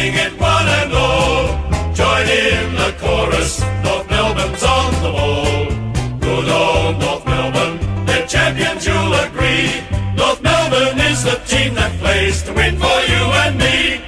sing it one and all. Join in the chorus, North Melbourne's on the ball. Good old North Melbourne, they're champions, you'll agree. North Melbourne is the team that plays to win for you and me.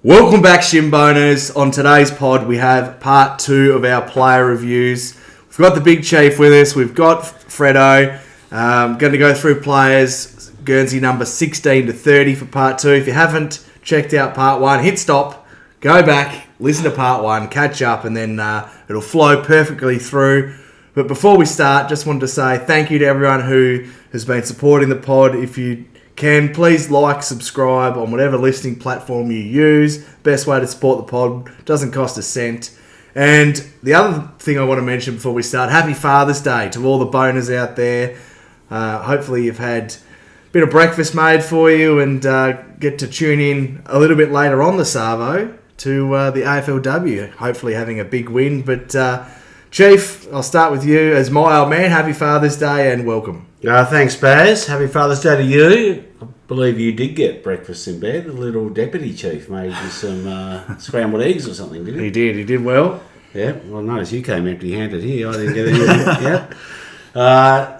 Welcome back, Shimboners. On today's pod, we have part 2 of our player reviews. We've got the Big Chief with us. We've got Fredo. Going to go through players, Guernsey number 16 to 30 for part 2. If you haven't checked out part 1, hit stop, go back, listen to part 1, catch up, and then it'll flow perfectly through. But before we start, just wanted to say thank you to everyone who has been supporting the pod. If you can, please like, subscribe on whatever listening platform you use. Best way to support the pod. Doesn't cost a cent. And the other thing I want to mention before we start, happy Father's Day to all the boners out there. Hopefully you've had a bit of breakfast made for you and get to tune in a little bit later on the Savo to the AFLW. Hopefully having a big win. But Chief, I'll start with you. As my old man, happy Father's Day and welcome. Thanks, Baz. Happy Father's Day to you. I believe you did get breakfast in bed. The little deputy chief made you some scrambled eggs or something, didn't he? He did well. Yeah, well, notice you came empty-handed here. I didn't get anything.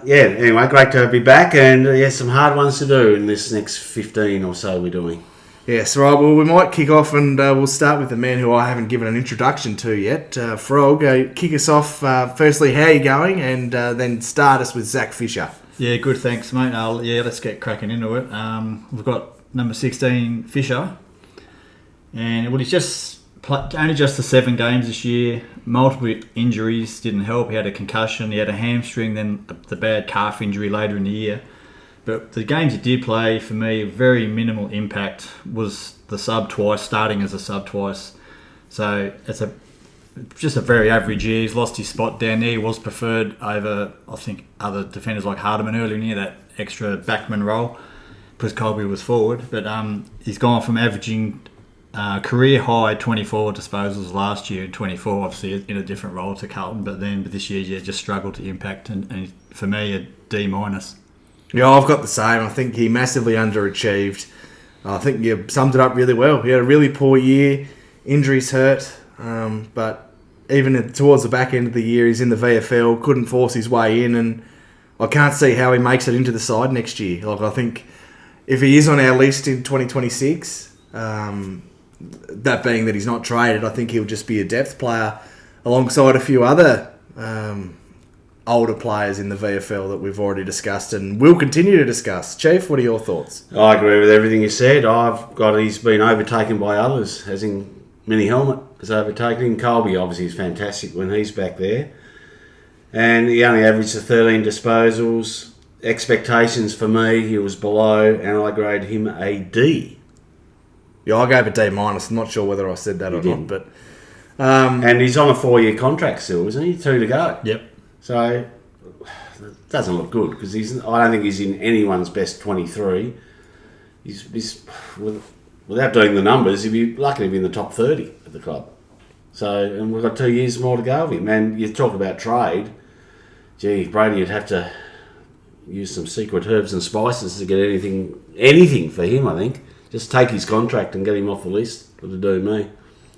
Anyway, great to be back, and some hard ones to do in this next 15 or so we're doing. Yes, right. Well, we might kick off and we'll start with the man who I haven't given an introduction to yet. Frog, kick us off. Firstly, how are you going? And then start us with Zack Fisher. Yeah, good, thanks, mate. Let's get cracking into it. We've got number 16, Fisher. And he's just only just the 7 games this year. Multiple injuries didn't help. He had a concussion, he had a hamstring, then the bad calf injury later in the year. But the games he did play, for me, very minimal impact. Was the sub twice, starting as a sub twice. So it's just a very average year. He's lost his spot down there. He was preferred over, I think, other defenders like Hardman earlier in the year, that extra backman role, because Colby was forward. But he's gone from averaging career high 24 disposals last year, 24 obviously in a different role to Carlton, but this year just struggled to impact, and for me a D-. Yeah, I've got the same. I think he massively underachieved. I think you summed it up really well. He had a really poor year. Injuries hurt, but even towards the back end of the year, he's in the VFL, couldn't force his way in, and I can't see how he makes it into the side next year. Like, I think if he is on our list in 2026, that being that he's not traded, I think he'll just be a depth player alongside a few other older players in the VFL that we've already discussed and will continue to discuss. Chief, what are your thoughts? I agree with everything you said. He's been overtaken by others, as in Mini Helmet has overtaken him. Colby obviously is fantastic when he's back there. And he only averaged 13 disposals. Expectations for me, he was below, and I graded him a D. Yeah, I gave a D-. I'm not sure whether I said that or not, but and he's on a 4-year contract still, isn't he? 2 to go. Yep. So it doesn't look good because I don't think he's in anyone's best 23. He's without doing the numbers, he'd be lucky to be in the top 30 at the club. So, and we've got 2 years more to go of him. And you talk about trade, Brady would have to use some secret herbs and spices to get anything for him, I think. Just take his contract and get him off the list. It'll do me.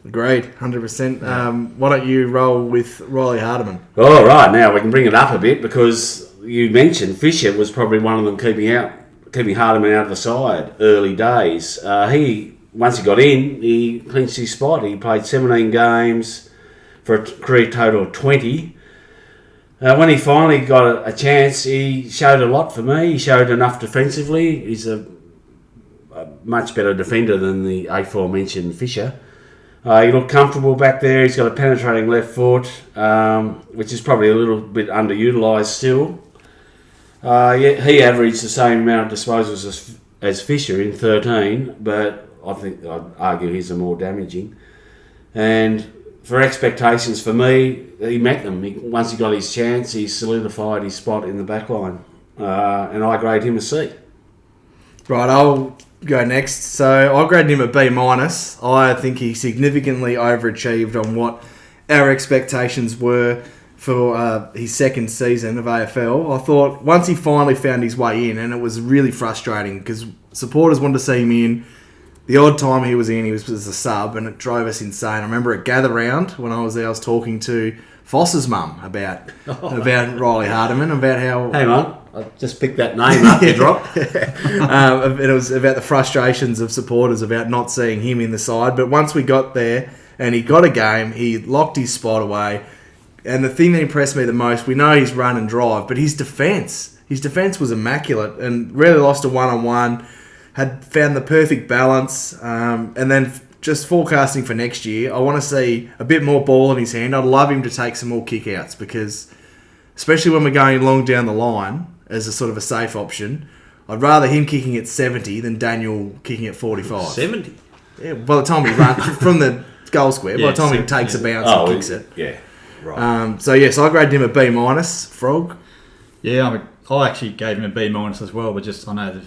Agreed, 100%. Why don't you roll with Riley Hardman? All right, now we can bring it up a bit because you mentioned Fisher was probably one of them keeping Hardman out of the side early days. Once he got in, he clinched his spot. He played 17 games for a career total of 20. When he finally got a chance, he showed a lot for me. He showed enough defensively. He's a much better defender than the aforementioned Fisher. He looked comfortable back there. He's got a penetrating left foot, which is probably a little bit underutilised still. He averaged the same amount of disposals as Fisher in 13, but I'd argue he's a more damaging. And for expectations for me, he met them. Once he got his chance, he solidified his spot in the back line. And I grade him a C. Right, I'll go next. So I graded him a B-. I think he significantly overachieved on what our expectations were for his second season of AFL. I thought once he finally found his way in, and it was really frustrating because supporters wanted to see him in, the odd time he was in, he was as a sub, and it drove us insane. I remember at Gather Round when I was there, I was talking to Foss's mum about Riley Hardman, about how... Hang on, I just picked that name up you dropped. It was about the frustrations of supporters about not seeing him in the side. But once we got there and he got a game, he locked his spot away. And the thing that impressed me the most, we know his run and drive, but his defence. His defence was immaculate and really lost a one-on-one, had found the perfect balance. And then just forecasting for next year, I want to see a bit more ball in his hand. I'd love him to take some more kick-outs because, especially when we're going long down the line as a sort of a safe option, I'd rather him kicking at 70 than Daniel kicking at 45. 70? Yeah, by the time he runs from the goal square, by the time he takes a bounce and kicks it. Yeah, right. So I graded him a B-, Frog. Yeah, I actually gave him a B- as well, but just I know that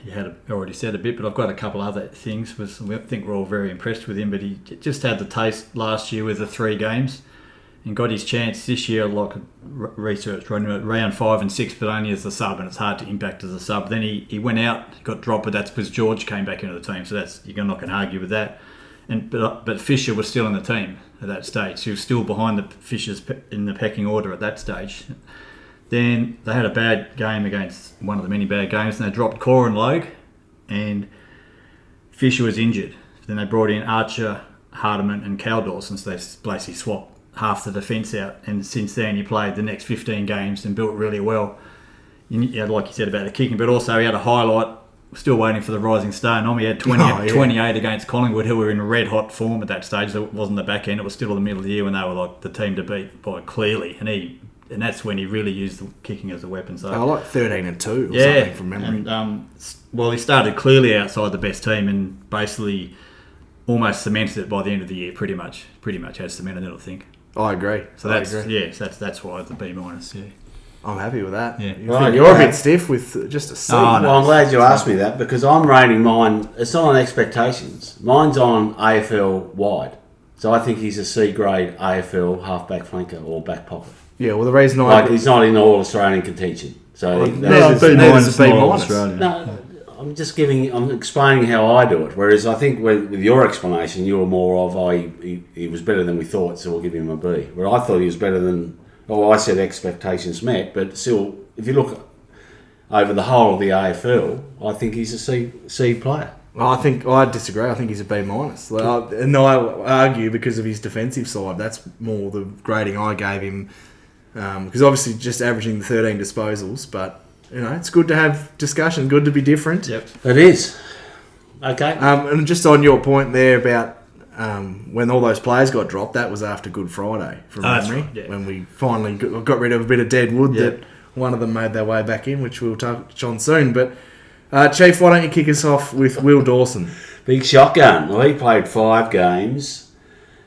you had already said a bit, but I've got a couple other things. I think we're all very impressed with him, but he just had the taste last year with the 3 games and got his chance this year, like research running at round 5 and 6, but only as the sub, and it's hard to impact as a sub. Then he went out, got dropped, but that's because George came back into the team, so you're not going to argue with that. But Fisher was still in the team at that stage. He was still behind the Fishers in the pecking order at that stage. Then they had a bad game against one of the many bad games, and they dropped Griffin Logue, and Fisher was injured. Then they brought in Archer, Hardman, and Dawson, so they basically swapped half the defence out. And since then, he played the next 15 games and built really well. Like you said about the kicking, but also he had a highlight. Still waiting for the rising star. He had 28 against Collingwood, who were in red hot form at that stage. So it wasn't the back end; it was still in the middle of the year when they were like the team to beat by clearly. And that's when he really used the kicking as a weapon. So I like 13-2 or something from memory. And, he started clearly outside the best team and basically almost cemented it by the end of the year. Pretty much has cemented it, I think. I agree. So that's why the B-. Yeah. I'm happy with that. Yeah. Right, you're a bit stiff with just a C. Well, I'm glad you asked me that because I'm rating mine. It's not on expectations. Mine's on AFL wide. So I think he's a C grade AFL halfback flanker or back pocket. Yeah, well, the reason he's not in all Australian contention. So there's a B-. No, I'm explaining how I do it. Whereas I think with your explanation, you were more of he was better than we thought, so we'll give him a B. Where I thought he was better than. I said expectations met, but still, if you look over the whole of the AFL, I think he's a C player. I disagree. I think he's a B-. And I argue because of his defensive side. That's more the grading I gave him. Because obviously just averaging the 13 disposals, but it's good to have discussion, good to be different. Yep, it is. Okay. And just on your point there about when all those players got dropped, that was after Good Friday from memory, right, yeah. When we finally got rid of a bit of dead wood that one of them made their way back in, which we'll touch on soon. But Chief, why don't you kick us off with Will Dawson? Big shotgun. Well, he played 5 games.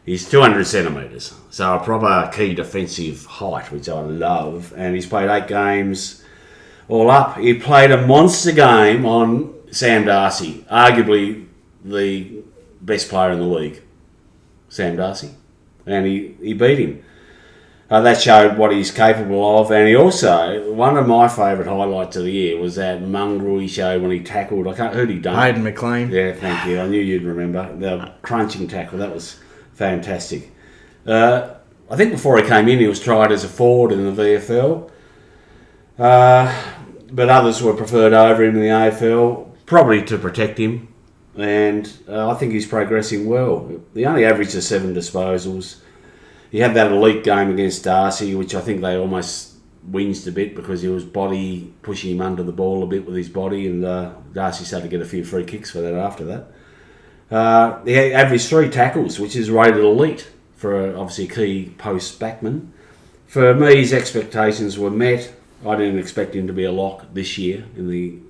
He's 200 centimetres, so a proper key defensive height, which I love. And he's played 8 games all up. He played a monster game on Sam Darcy, arguably the best player in the league, Sam Darcy. And he beat him. That showed what he's capable of. And he also, one of my favourite highlights of the year was that mongrel he showed when he tackled. Who'd he done? Hayden McLean. Yeah, thank you. I knew you'd remember. The crunching tackle, that was fantastic. I think before he came in, he was tried as a forward in the VFL. But others were preferred over him in the AFL, probably to protect him. And I think he's progressing well. He only averages 7 disposals. He had that elite game against Darcy, which I think they almost whinged a bit because he was pushing him under the ball a bit with his body, and Darcy started to get a few free kicks for that after that. He averaged 3 tackles, which is rated elite for obviously a key post backman. For me, his expectations were met. I didn't expect him to be a lock this year in the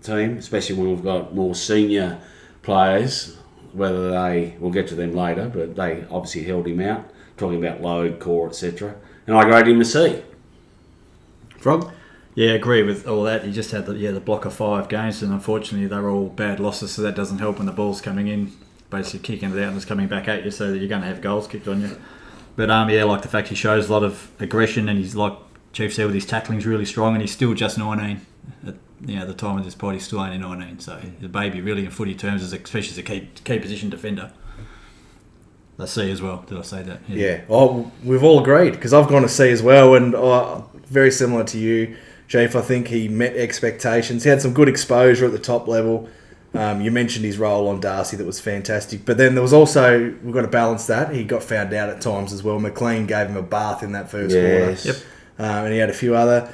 team, especially when we've got more senior players, whether we'll get to them later, but they obviously held him out, talking about load, core, etc. And I graded him a C. Frog? Yeah, I agree with all that. He just had the block of 5 games, and unfortunately they're all bad losses, so that doesn't help when the ball's coming in, basically kicking it out and it's coming back at you, so that you're going to have goals kicked on you. But like the fact he shows a lot of aggression, and he's, like Chief said, with his tackling's really strong, and he's still just 19 the time of this pod, he's still only 19. So he's a baby, really, in footy terms, especially as a key position defender. Let's see as well. Did I say that? Yeah. Oh, we've all agreed because I've gone to C as well, and very similar to you, Chief. I think he met expectations. He had some good exposure at the top level. You mentioned his role on Darcy, that was fantastic. But then there was also, we've got to balance that. He got found out at times as well. McLean gave him a bath in that first quarter. Yep. And he had a few other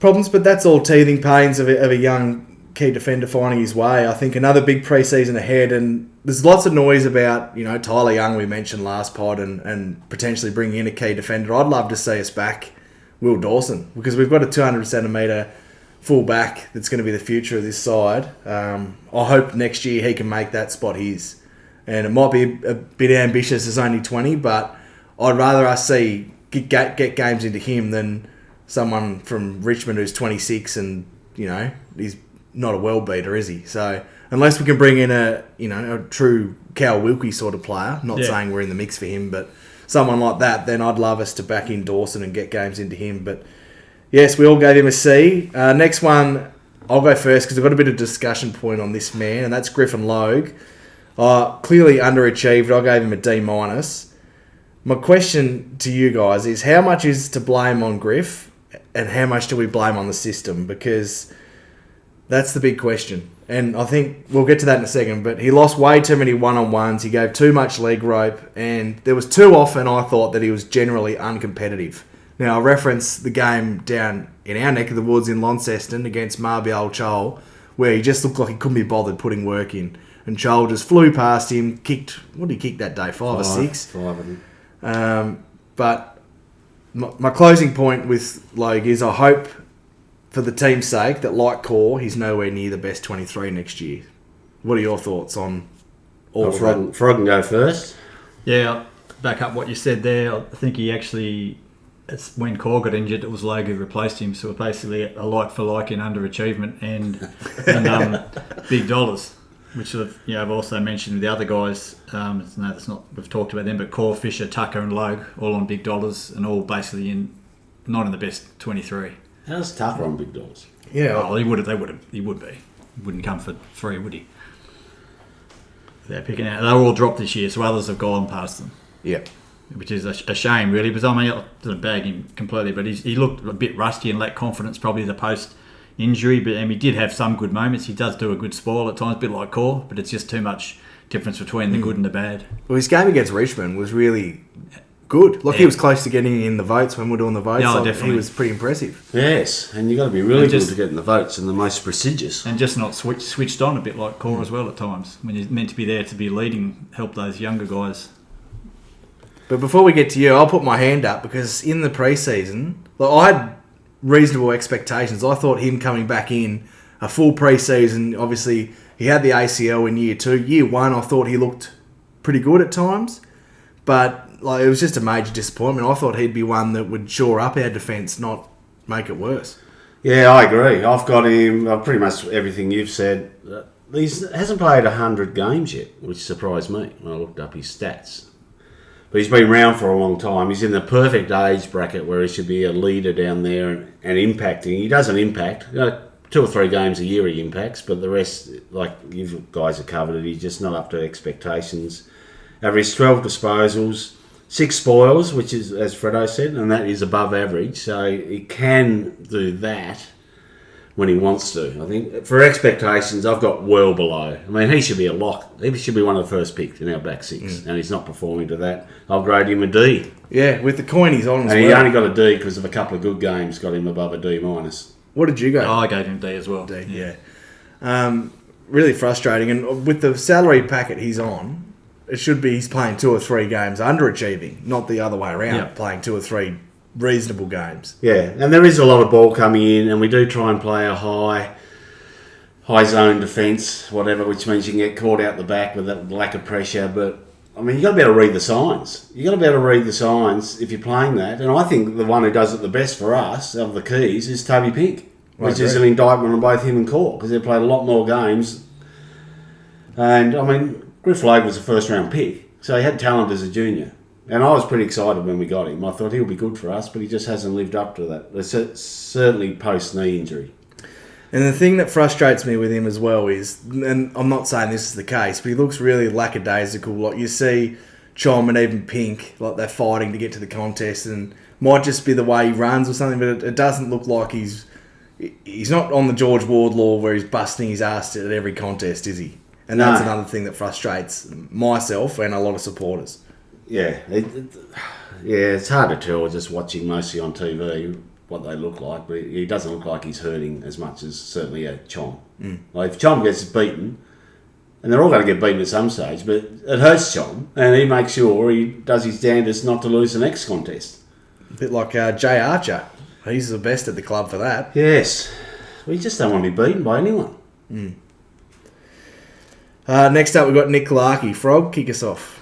problems, but that's all teething pains of a young key defender finding his way. I think another big pre-season ahead, and there's lots of noise about, Tyler Young, we mentioned last pod, and potentially bringing in a key defender. I'd love to see us back Will Dawson, because we've got a 200 centimetre full back that's going to be the future of this side. I hope next year he can make that spot his. And it might be a bit ambitious as only 20, but I'd rather us get games into him than someone from Richmond who's 26 and, he's not a world beater, is he? So unless we can bring in a true Cal Wilkie sort of player, not saying we're in the mix for him, but someone like that, then I'd love us to back in Dawson and get games into him. But yes, we all gave him a C. Next one, I'll go first because I've got a bit of discussion point on this man, and that's Griffin Logue. Clearly underachieved. I gave him a D-. My question to you guys is, how much is to blame on Griff and how much do we blame on the system? Because that's the big question. And I think we'll get to that in a second, but he lost way too many one-on-ones. He gave too much leg rope, and there was too often I thought that he was generally uncompetitive. Now, I reference the game down in our neck of the woods in Launceston against Marbial Chol, where he just looked like he couldn't be bothered putting work in. And Chol just flew past him, kicked, what did he kick that day, 5 or 6? 5 of them. But my closing point with Logue is I hope, for the team's sake, that like Core, he's nowhere near the best 23 next year. What are your thoughts on all of that? Frog can go first. Yeah, I'll back up what you said there. I think he actually, when Core got injured, it was Logue who replaced him. So basically a like for like in underachievement and big dollars, which I've also mentioned with the other guys. That's not, we've talked about them, but Core, Fisher, Tucker, and Logue all on big dollars, and all basically not in the best 23. How's Tucker on big dollars? Yeah, well, he would be. He wouldn't come for 3, would he? They're picking out. They were all dropped this year, so others have gone past them. Yep. Which is a shame, really. Because I didn't bag him completely, but he looked a bit rusty and lacked confidence, probably the post-injury. But he did have some good moments. He does do a good spoil at times, a bit like Core, but it's just too much difference between the good and the bad. Well, his game against Richmond was really good. He was close to getting in the votes when we were doing the votes. Yeah, definitely. He was pretty impressive. Yes, and you've got to be really good to get in the votes and the most prestigious. And just not switched on, a bit like Core as well at times. When you're meant to be there to be leading, help those younger guys. But before we get to you, I'll put my hand up because in the pre-season, I had reasonable expectations. I thought him coming back in a full pre-season, obviously he had the ACL in year 2. Year 1, I thought he looked pretty good at times, but it was just a major disappointment. I thought he'd be one that would shore up our defence, not make it worse. Yeah, I agree. I've got him, pretty much everything you've said. He hasn't played 100 games yet, which surprised me when I looked up his stats. But he's been around for a long time. He's in the perfect age bracket where he should be a leader down there and impacting. He doesn't impact. 2 or 3 games a year he impacts, but the rest, like you guys have covered it, he's just not up to expectations. Average 12 disposals, 6 spoils, which is, as Fredo said, and that is above average. So he can do that when he wants to. I think for expectations, I've got well below. I mean, he should be a lock. He should be one of the first picked in our back 6, and he's not performing to that. I'll grade him a D. Yeah, with the coin he's on as well. And he only got a D because of a couple of good games, got him above a D-. What did you go? I gave him D as well. D, yeah. Really frustrating. And with the salary packet he's on, it should be he's playing 2 or 3 games underachieving, not the other way around, playing 2 or 3 reasonable games. Yeah, and there is a lot of ball coming in, and we do try and play a high zone defence, whatever, which means you can get caught out the back with that lack of pressure. But I mean, you got to be able to read the signs. You got to be able to read the signs if you're playing that. And I think the one who does it the best for us of the keys is Toby Pink, which is an indictment on both him and Core because they've played a lot more games. And I mean, Griff Logue was a first round pick, so he had talent as a junior. And I was pretty excited when we got him. I thought he'll be good for us, but he just hasn't lived up to that. It's certainly post-knee injury. And the thing that frustrates me with him as well is, and I'm not saying this is the case, but he looks really lackadaisical. Like you see Chom and even Pink, like they're fighting to get to the contest, and might just be the way he runs or something, but it doesn't look like he's not on the George Wardlaw where he's busting his ass at every contest, is he? And that's another thing that frustrates myself and a lot of supporters. Yeah, it's hard to tell just watching mostly on TV what they look like, but he doesn't look like he's hurting as much as certainly a Chom. Like if Chom gets beaten, and they're all going to get beaten at some stage, but it hurts Chom, and he makes sure he does his damnedest not to lose the next contest. A bit like Jay Archer. He's the best at the club for that. Yes. We just don't want to be beaten by anyone. Next up, we've got Nick Larkey. Frog, kick us off.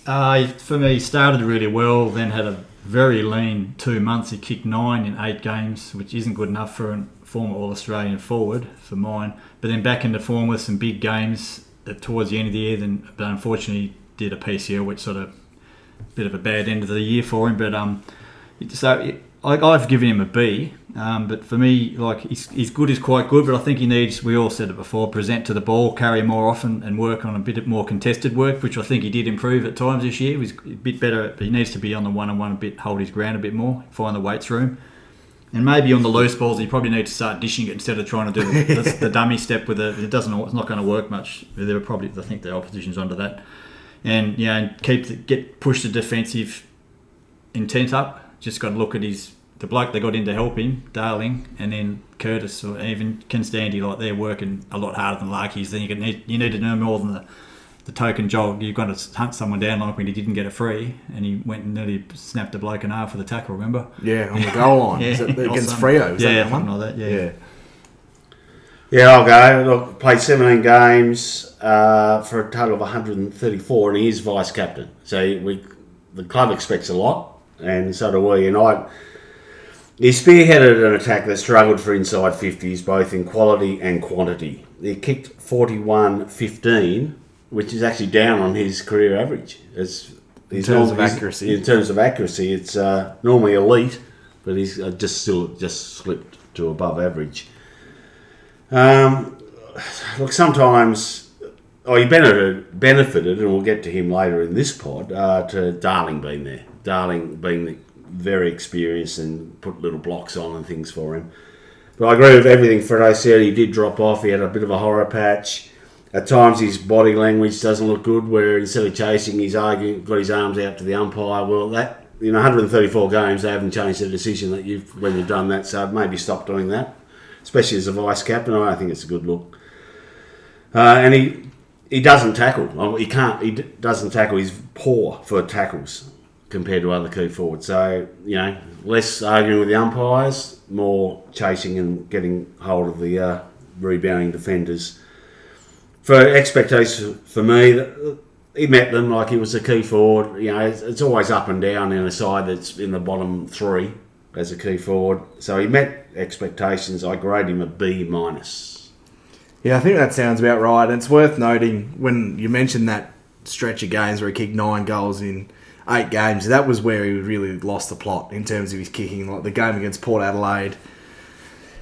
For me, he started really well, then had a very lean 2 months. He kicked 9 in 8 games, which isn't good enough for a former All-Australian forward, for mine. But then back into form with some big games towards the end of the year, but unfortunately did a PCL, which sort of a bit of a bad end of the year for him. But I've given him a B, but for me, like he's good, he's quite good, but I think he needs, we all said it before, present to the ball, carry more often, and work on a bit more contested work, which I think he did improve at times this year. He was a bit better. He needs to be on the one-on-one a bit, hold his ground a bit more, find the weights room, and maybe on the loose balls he probably needs to start dishing it instead of trying to do the dummy step with it. It's not going to work much. There were probably, I think the opposition's onto that, and push the defensive intent up. Just got to look at the bloke they got in to help him, Darling, and then Curtis or even Constandy. Like they're working a lot harder than Larkey's. Then you need to know more than the token jog. You've got to hunt someone down like when he didn't get it free, and he went and nearly snapped a bloke in half with a tackle. Remember? Yeah, on the goal line. Is it against Freo? Yeah, something like that. Yeah. Yeah, I'll go. Look, played 17 games for a total of 134, and he is vice captain. So the club expects a lot. And so do we. And he spearheaded an attack that struggled for inside 50s, both in quality and quantity. He kicked 41-15, which is actually down on his career average. In terms of accuracy, it's normally elite, but he's just slipped to above average. Look, sometimes he benefited, and we'll get to him later in this pod, to Darling being there. Darling being very experienced and put little blocks on and things for him. But I agree with everything Fredo said. He did drop off. He had a bit of a horror patch. At times his body language doesn't look good, where instead of chasing, he's arguing, got his arms out to the umpire. Well, that 134 games, they haven't changed the decision when you've done that. So maybe stop doing that, especially as a vice captain. I don't think it's a good look. And he doesn't tackle. Well, he can't. He doesn't tackle. He's poor for tackles compared to other key forwards. So, less arguing with the umpires, more chasing and getting hold of the rebounding defenders. For expectations for me, he met them like he was a key forward. It's always up and down in a side that's in the bottom 3 as a key forward. So he met expectations. I grade him a B-. Yeah, I think that sounds about right. And it's worth noting when you mentioned that stretch of games where he kicked 9 goals in 8 games, that was where he really lost the plot in terms of his kicking. Like the game against Port Adelaide,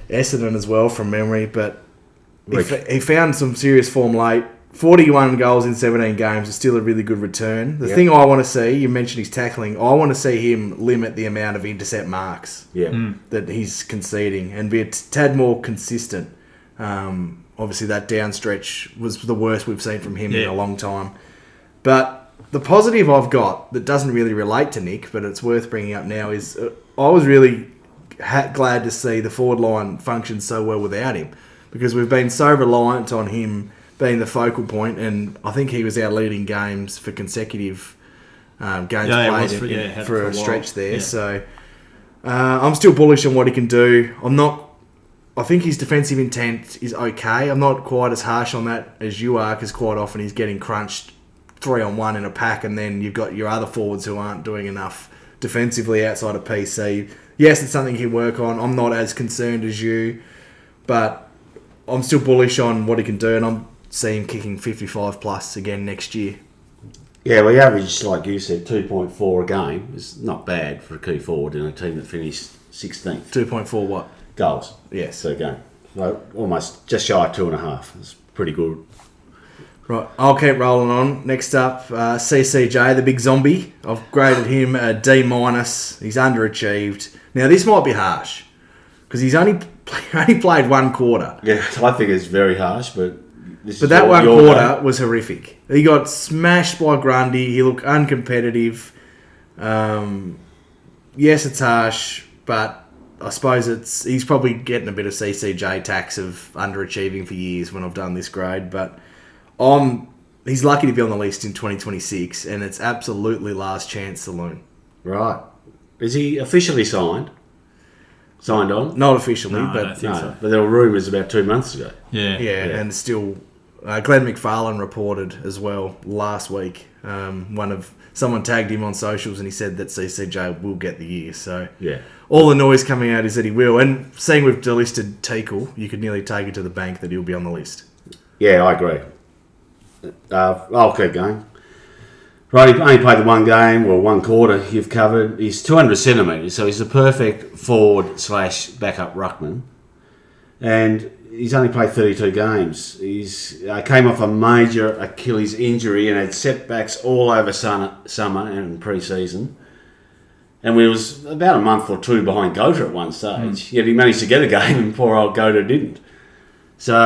Essendon as well from memory, but he found some serious form late. 41 goals in 17 games is still a really good return. The thing I want to see, you mentioned his tackling, I want to see him limit the amount of intercept marks that he's conceding and be a tad more consistent. Obviously that down stretch was the worst we've seen from him in a long time. But the positive I've got that doesn't really relate to Nick, but it's worth bringing up now, is I was really glad to see the forward line function so well without him, because we've been so reliant on him being the focal point, and I think he was our leading games for consecutive games played for a stretch there. Yeah. So I'm still bullish on what he can do. I think his defensive intent is okay. I'm not quite as harsh on that as you are, because quite often he's getting crunched 3-on-1 in a pack, and then you've got your other forwards who aren't doing enough defensively outside of PC. Yes, it's something he can work on. I'm not as concerned as you, but I'm still bullish on what he can do, and I'm seeing him kicking 55 plus again next year. Yeah, well, he averaged, like you said, 2.4 a game. It's not bad for a key forward in a team that finished 16th. 2.4 what? Goals. Yes. Per game. So almost just shy of 2.5. It's pretty good. Right, I'll keep rolling on. Next up, CCJ, the big zombie. I've graded him a D-. He's underachieved. Now, this might be harsh because he's only played one quarter. Yeah, I think it's very harsh, but that one quarter was horrific. He got smashed by Grundy. He looked uncompetitive. Yes, it's harsh, but I suppose he's probably getting a bit of CCJ tax of underachieving for years when I've done this grade, but he's lucky to be on the list in 2026, and it's absolutely last chance saloon. Right. Is he officially signed? Signed on? Not officially, No, I but don't think so. But there were rumours about 2 months ago. Yeah. and still, Glenn McFarlane reported as well last week. Someone tagged him on socials, and he said that CCJ will get the year. So Yeah. all the noise coming out is that he will. And seeing we've delisted Teakle, you could nearly take it to the bank that he'll be on the list. Yeah, I agree. I'll keep going. Right, he only played the one game, or one quarter you've covered. He's 200 centimetres, so he's a perfect forward/backup ruckman. And he's only played 32 games. He's came off a major Achilles injury and had setbacks all over summer and pre-season. And we was about a month or two behind Goad at one stage. Yet he managed to get a game and poor old Goad didn't. So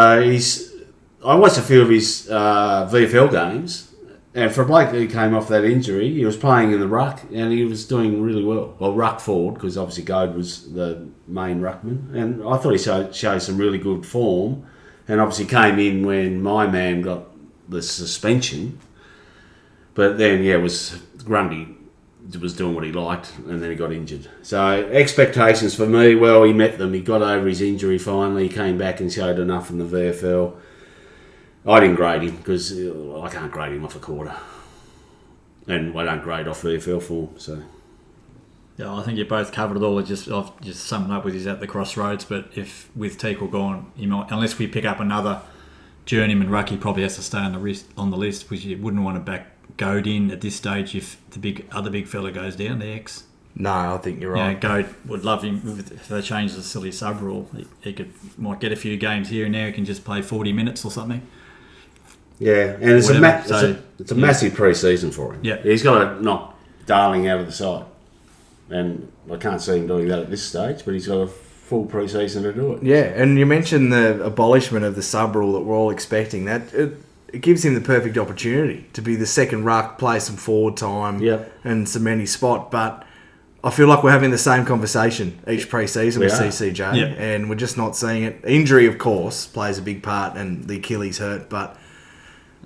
I watched a few of his VFL games, and for a bloke who came off that injury, he was playing in the ruck, and he was doing really well. Well, ruck forward, because obviously Goad was the main ruckman, and I thought he showed some really good form, and obviously came in when my man got the suspension. But then, it was Grundy was doing what he liked, and then he got injured. So expectations for me, well, he met them. He got over his injury finally. He came back and showed enough in the VFL. I didn't grade him because I can't grade him off a quarter, and I don't grade off VFL form. So Yeah, I think you both covered it all. I've just summed up with he's at the crossroads. But if with Teakle gone, he might, unless we pick up another journeyman ruck, he probably has to stay on the list, because you wouldn't want to back Goad in at this stage if the other big fella goes down, the X. No, I think you're right. Yeah, Goad would love him if they change the silly sub rule. He might get a few games here and there. He can just play 40 minutes or something. yeah, and it's Whatever. it's a massive pre-season for him. Yeah. He's got to knock Darling out of the side, and I can't see him doing that at this stage. But he's got a full pre-season to do it. Yeah, and you mentioned the abolishment of the sub rule that we're all expecting. That it gives him the perfect opportunity to be the second ruck, play some forward time, Yep. and cement his spot. But I feel like we're having the same conversation each pre-season with We are. CCJ, Yeah. and we're just not seeing it. Injury, of course, plays a big part, and the Achilles hurt. But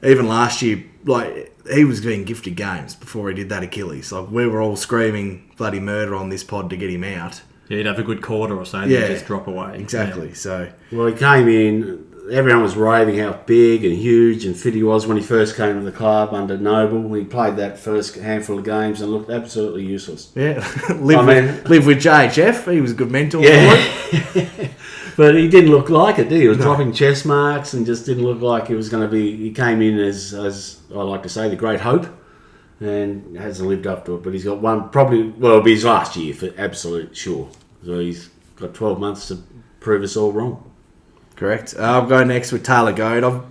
even last year, like, he was being gifted games before he did that Achilles. Like, we were all screaming bloody murder on this pod to get him out. Yeah, he'd have a good quarter or so, and Yeah, then just drop away. Exactly. So Well, he came in. Everyone was raving how big and huge and fit he was when he first came to the club under Noble. He played that first handful of games and looked absolutely useless. yeah, live with JHF. He was a good mentor. Yeah. For it. But he didn't look like it, did he? He was dropping chest marks and just didn't look like he was going to be... He came in as I like to say, the great hope, and hasn't lived up to it. But he's got one, probably... Well, it'll be his last year for absolute sure. So he's got 12 months to prove us all wrong. Correct. I'll go next with Taylor Goad.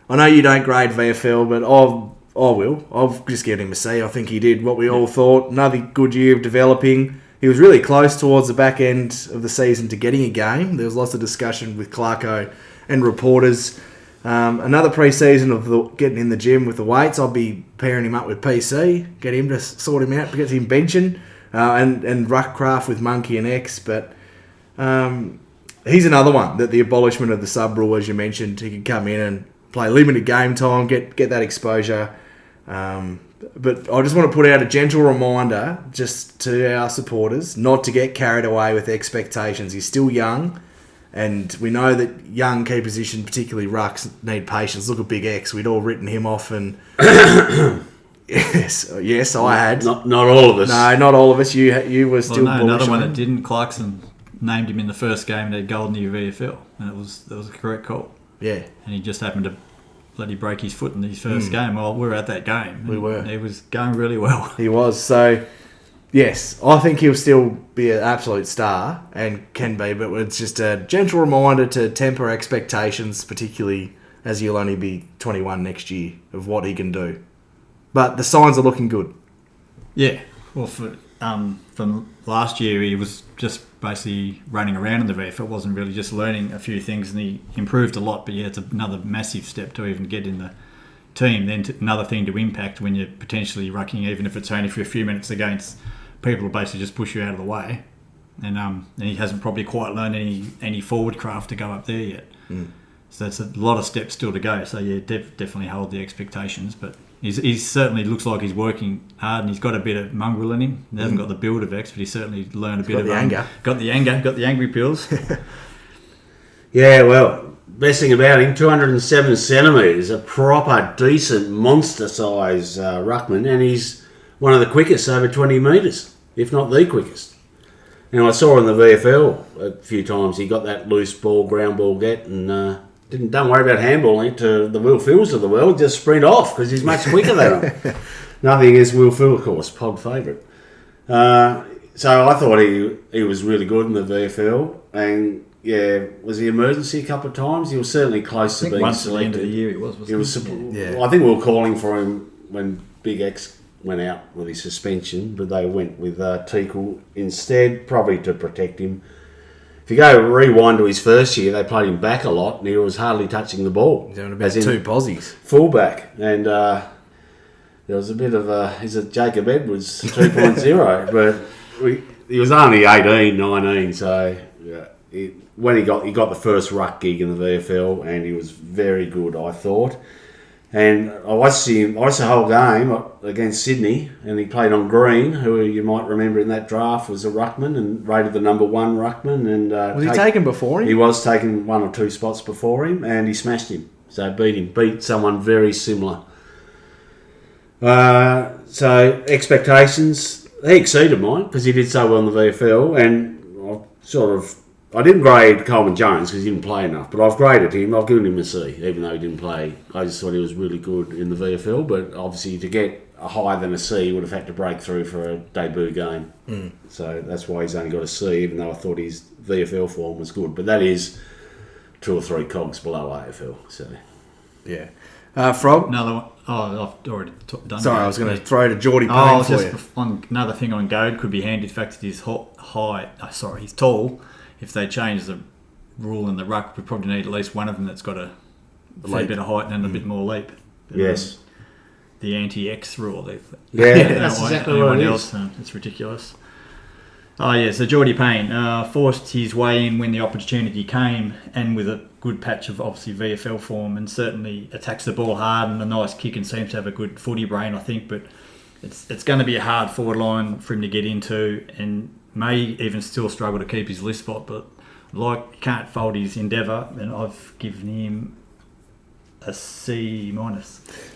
I know you don't grade VFL, but I will. I'll just give him a C. I think he did what we all thought. Another good year of developing. He was really close towards the back end of the season to getting a game. There was lots of discussion with Clarko and reporters. Another pre-season of getting in the gym with the weights. I'll be pairing him up with PC, get him to sort him out, get him benching, and Ruckcraft with Monkey and X. But he's another one that the abolishment of the sub rule, as you mentioned, he could come in and play limited game time, get that exposure. But I just want to put out a gentle reminder just to our supporters not to get carried away with expectations. He's still young, and we know that young key position, particularly rucks, need patience. Look at Big X. We'd all written him off, and yes, I had. Not all of us. No, not all of us. You were still bullish another one on that him. didn't. Clarkson named him in the first game and had gold in the VFL, and that was a correct call. Yeah. And he just happened to bloody break his foot in his first game. Well, we were at that game. We were. He was going really well. He was. So, Yes, I think he'll still be an absolute star and can be, but it's just a gentle reminder to temper expectations, particularly as he'll only be 21 next year, of what he can do. But the signs are looking good. Yeah. Well, from last year, he was just basically running around in the VF. It wasn't really just learning a few things, and he improved a lot. But yeah, it's another massive step to even get in the team. Then another thing to impact when you're potentially rucking, even if it's only for a few minutes against people who basically just push you out of the way. And he hasn't probably quite learned any forward craft to go up there yet. So that's a lot of steps still to go. So yeah, definitely hold the expectations. But he's certainly looks like he's working hard, and he's got a bit of mongrel in him. He hasn't got the build of X, but he's certainly learned a bit of anger. Got the anger. Got the angry pills. Yeah, well, best thing about him, 207 centimetres, a proper, decent, monster-size ruckman, and he's one of the quickest over 20 metres, if not the quickest. Now, I saw in the VFL a few times he got that loose ball, ground ball get, and don't worry about handballing it to the Will Phils of the world, just sprint off because he's much quicker than him. Nothing against Will Phil, of course, pod favourite. So I thought he was really good in the VFL, and yeah, was he emergency a couple of times? He was certainly close to being once selected. at the end of the year he was. Yeah. I think we were calling for him when Big X went out with his suspension, but they went with Teakle instead, probably to protect him. If you go rewind to his first year, they played him back a lot, and he was hardly touching the ball. He's doing about 2 posies. Fullback, and there was a bit of he's a Jacob Edwards 2.0, but he was only 18, 19, so yeah, when he got the first ruck gig in the VFL, and he was very good, I thought. And I watched the whole game against Sydney, and he played on Green, who you might remember in that draft was a ruckman and rated the number 1 ruckman. And was he taken before him? He was taken 1 or 2 spots before him, and he smashed him. So beat someone very similar. So expectations, he exceeded mine because he did so well in the VFL, and I didn't grade Coleman Jones because he didn't play enough, but I've graded him. I've given him a C, even though he didn't play. I just thought he was really good in the VFL, but obviously to get a higher than a C, he would have had to break through for a debut game. So that's why he's only got a C, even though I thought his VFL form was good. But that is 2 or 3 cogs below AFL. So yeah. Frog? Another one. Oh, I've already done. Sorry, Goad. I was going to throw to Jordy Payne for you. Another thing on Goad could be handy. The fact that he's he's tall. If they change the rule in the ruck, we probably need at least one of them that's got a fair bit of height and a bit more leap. yes. The anti-X rule. Yeah, that's exactly what it is. It's ridiculous. Oh yeah, so Jordy Payne forced his way in when the opportunity came, and with a good patch of obviously VFL form, and certainly attacks the ball hard and a nice kick, and seems to have a good footy brain, I think. But it's going to be a hard forward line for him to get into, and may even still struggle to keep his list spot. But can't fault his endeavour, and I've given him a C-.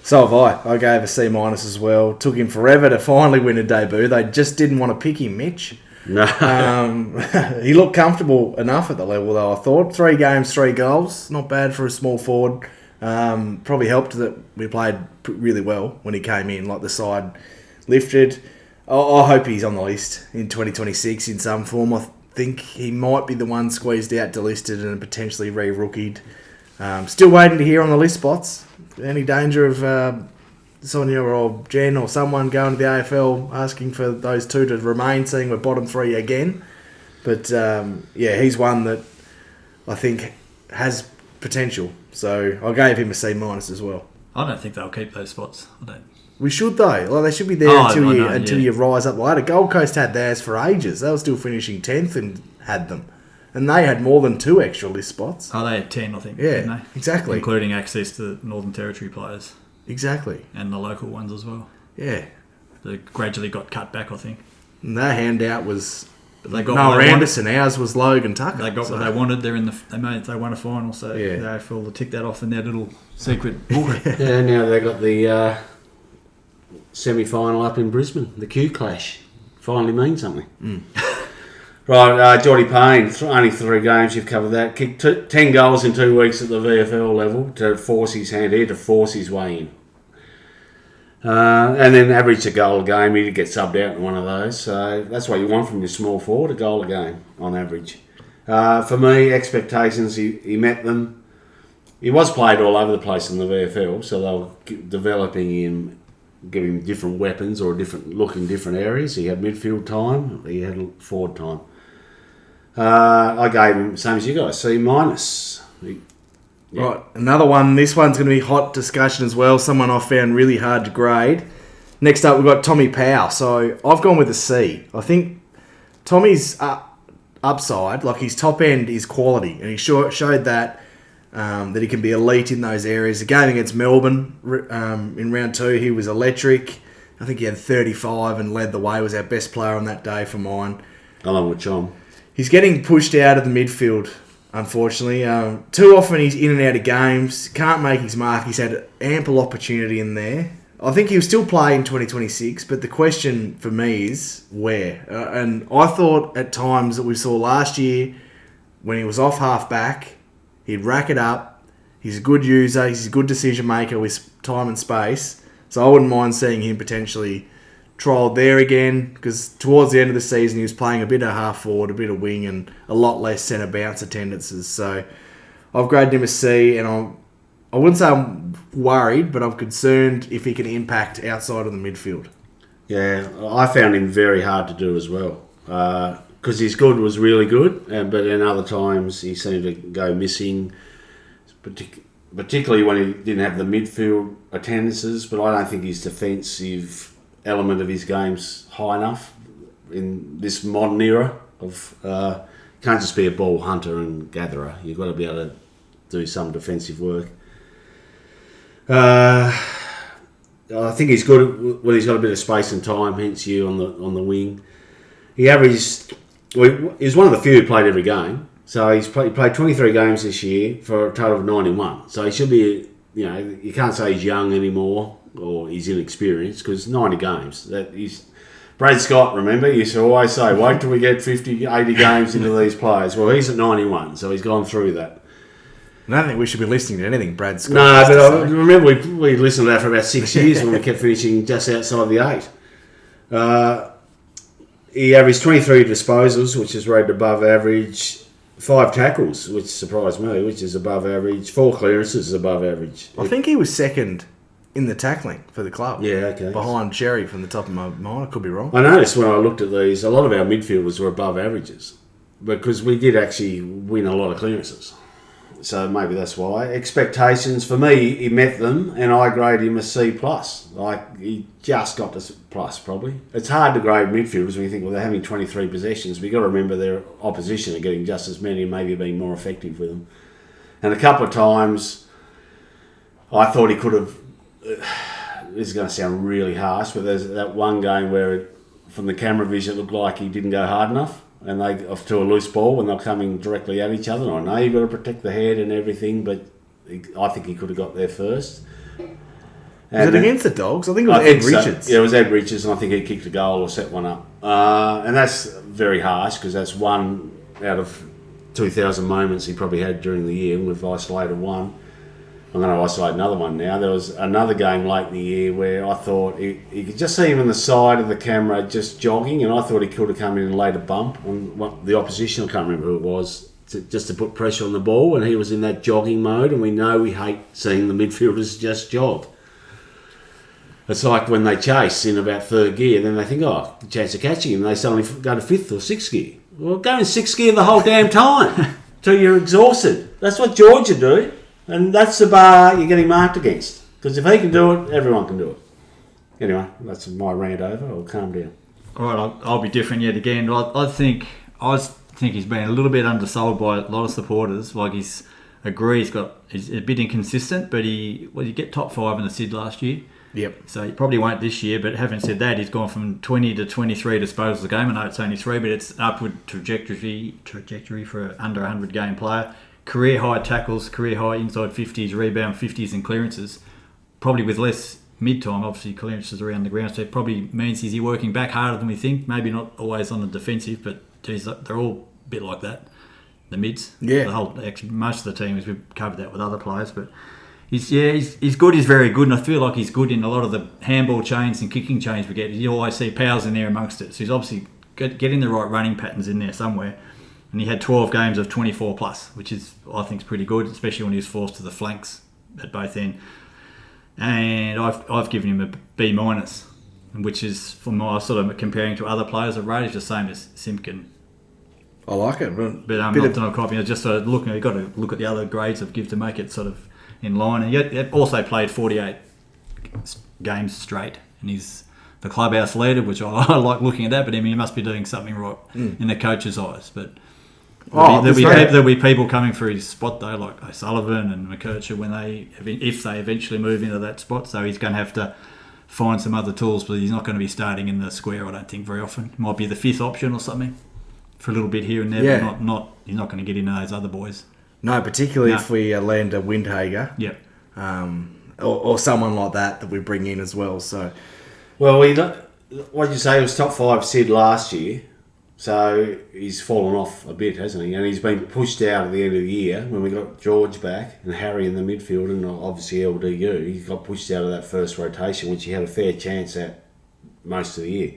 So have I. I gave a C- as well. Took him forever to finally win a debut. They just didn't want to pick him, Mitch. No. He looked comfortable enough at the level, though, I thought. 3 games, 3 goals. Not bad for a small forward. Probably helped that we played really well when he came in, like the side lifted. I hope he's on the list in 2026 in some form. I think he might be the one squeezed out, delisted, and potentially re-rookied. Still waiting to hear on the list spots. Any danger of Sonia or Jen or someone going to the AFL asking for those 2 to remain, seeing we're bottom 3 again? But yeah, he's one that I think has potential. So I gave him a C- as well. I don't think they'll keep those spots. We should though. Like, they should be there until you rise up the ladder. Gold Coast had theirs for ages. They were still finishing 10th and had them. And they had more than 2 extra list spots. Oh, they had 10, I think. Yeah, didn't they? exactly. Including access to the Northern Territory players. Exactly. And the local ones as well. Yeah. They gradually got cut back, I think. And their handout was They got Noah what they Anderson. Ours was Logan Tucker. They got what they wanted. They won a final, so Yeah. the AFL will tick that off in their little secret book. Yeah, now they got the semi-final up in Brisbane. The Q Clash finally means something. Right, Jordy Payne, only 3 games, you've covered that. Kicked 10 goals in 2 weeks at the VFL level to force his hand here, to force his way in. And then averaged a goal a game. He did get subbed out in one of those. So that's what you want from your small forward, a goal a game on average. For me, expectations, he met them. He was played all over the place in the VFL, so they were developing him, giving him different weapons or different look in different areas. He had midfield time, he had forward time. I gave him, same as you guys, C-. Yeah. Right, another one. This one's going to be hot discussion as well. Someone I found really hard to grade. Next up, we've got Tommy Powell. So I've gone with a C. I think Tommy's upside, like his top end, is quality, and he showed that he can be elite in those areas. The game against Melbourne in round 2, he was electric. I think he had 35 and led the way. Was our best player on that day for mine. Along with Chom. He's getting pushed out of the midfield, unfortunately. Too often he's in and out of games, can't make his mark. He's had ample opportunity in there. I think he'll still play in 2026, but the question for me is where? And I thought at times that we saw last year when he was off half-back, he'd rack it up. He's a good user. He's a good decision maker with time and space. So I wouldn't mind seeing him potentially trialled there again, because towards the end of the season he was playing a bit of half forward, a bit of wing, and a lot less centre bounce attendances. So I've graded him a C, and I wouldn't say I'm worried, but I'm concerned if he can impact outside of the midfield. Yeah, I found him very hard to do as well, because his good was really good, but then other times he seemed to go missing, particularly when he didn't have the midfield attendances. But I don't think his defensive element of his game's high enough in this modern era of can't just be a ball hunter and gatherer. You've got to be able to do some defensive work. I think he's good when he's got a bit of space and time, hence you on the wing. He averaged, he's one of the few who played every game. So he played 23 games this year for a total of 91. So he should be, you can't say he's young anymore or he's inexperienced, because 90 games. Brad Scott, remember, used to always say, wait till we get 50, 80 games into these players. Well, he's at 91, so he's gone through that. I don't think we should be listening to anything Brad Scott. No, but I remember we listened to that for about 6 years when we kept finishing just outside the 8. He averaged 23 disposals, which is rated above average. 5 tackles, which surprised me, which is above average. 4 clearances is above average. I think he was second in the tackling for the club. Yeah, okay. Behind Cherry from the top of my mind. I could be wrong. I noticed when I looked at these, a lot of our midfielders were above averages, because we did actually win a lot of clearances. So maybe that's why. Expectations, for me, he met them, and I grade him a C+. Like, he just got to plus, probably. It's hard to grade midfielders when you think, well, they're having 23 possessions, but you've got to remember their opposition are getting just as many and maybe being more effective with them. And a couple of times, I thought he could have... This is going to sound really harsh, but there's that one game where, from the camera vision, it looked like he didn't go hard enough. And they off to a loose ball when they're coming directly at each other. And I know you've got to protect the head and everything, but I think he could have got there first. Was it against the Dogs? I think it was Ed Richards. Yeah, it was Ed Richards, and I think he kicked a goal or set one up. And that's very harsh, because that's one out of 2,000 moments he probably had during the year, and we've isolated one. I'm going to isolate another one now. There was another game late in the year where I thought you could just see him on the side of the camera just jogging, and I thought he could have come in and laid a bump on the opposition. I can't remember who it was, just to put pressure on the ball, and he was in that jogging mode, and we know we hate seeing the midfielders just jog. It's like when they chase in about 3rd gear, then they think, chance of catching him, and they suddenly go to 5th or 6th gear. Well, go in 6th gear the whole damn time till you're exhausted. That's what Georgia do. And that's the bar you're getting marked against. Because if he can do it, everyone can do it. Anyway, that's my rant over. I'll calm down. All right, I'll be different yet again. I think he's been a little bit undersold by a lot of supporters. Like, he's a bit inconsistent, but he get top 5 in the SID last year. Yep. So he probably won't this year, but having said that, he's gone from 20 to 23 disposals a game. I know it's only 3, but it's upward trajectory for an under 100 game player. Career high tackles, career high inside 50s, rebound 50s and clearances. Probably with less mid-time, obviously clearances around the ground, so it probably means he's working back harder than we think. Maybe not always on the defensive, but geez, they're all a bit like that. The mids. Yeah. Most of the team, as we've covered that with other players, but He's good. He's very good, and I feel like he's good in a lot of the handball chains and kicking chains we get. You always see Powell's in there amongst it, so he's obviously getting the right running patterns in there somewhere. And he had 12 games of 24 plus, which is I think is pretty good, especially when he was forced to the flanks at both ends. And I've given him a B minus, which is from my sort of comparing to other players I've rated, the same as Simpkin. I like it, But I'm not copying. Just sort of looking. You've got to look at the other grades I've given to make it sort of in line. And yet also played 48 games straight, and he's the clubhouse leader, which I like looking at that. But I mean, he must be doing something right in the coach's eyes. But there'll be people coming through his spot though, like O'Sullivan and McKercher, if they eventually move into that spot. So he's going to have to find some other tools, but he's not going to be starting in the square, I don't think, very often. Might be the fifth option or something for a little bit here and there, but he's not going to get into those other boys. No, particularly if we land a Windhager. Yep. Or someone like that we bring in as well. So, well, what did you say? He was top 5 Sid last year. So he's fallen off a bit, hasn't he? And he's been pushed out at the end of the year when we got George back and Harry in the midfield and obviously LDU. He got pushed out of that first rotation, which he had a fair chance at most of the year.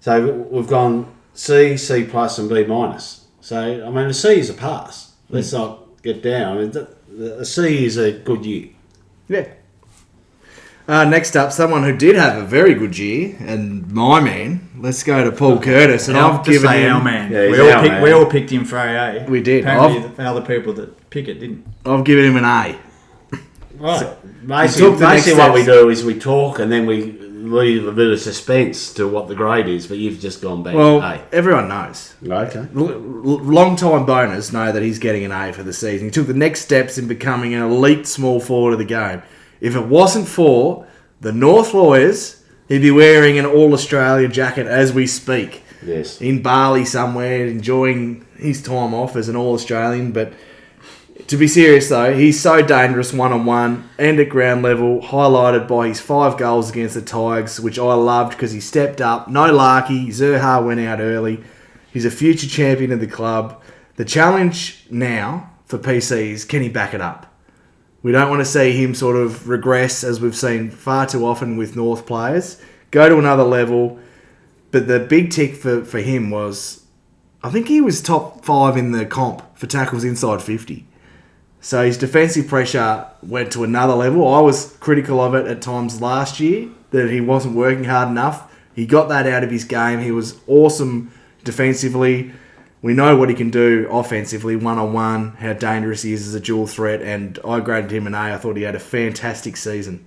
So we've gone C, C plus and B minus. So, I mean, a C is a pass. Let's not get down. I mean, a C is a good year. Yeah. Next up, someone who did have a very good year, and my man. Let's go to Paul Curtis, and I've given him our man. Yeah, we all picked him for AA. We did. Apparently, the other people that pick it didn't. I've given him an A. Right. So, basically what we do is we talk and then we leave a bit of suspense to what the grade is, but you've just gone back to A. Everyone knows. Okay. Long-time boners know that he's getting an A for the season. He took the next steps in becoming an elite small forward of the game. If it wasn't for the North Lawyers, he'd be wearing an All-Australia jacket as we speak. Yes. In Bali somewhere, enjoying his time off as an All-Australian. But to be serious, though, he's so dangerous one-on-one and at ground level, highlighted by his 5 goals against the Tigers, which I loved because he stepped up. No Larkey. Zerha went out early. He's a future champion of the club. The challenge now for PC is, can he back it up? We don't want to see him sort of regress, as we've seen far too often with North players. Go to another level. But the big tick for him was, I think he was top 5 in the comp for tackles inside 50. So his defensive pressure went to another level. I was critical of it at times last year, that he wasn't working hard enough. He got that out of his game. He was awesome defensively. We know what he can do offensively, one-on-one, how dangerous he is as a dual threat, and I graded him an A. I thought he had a fantastic season.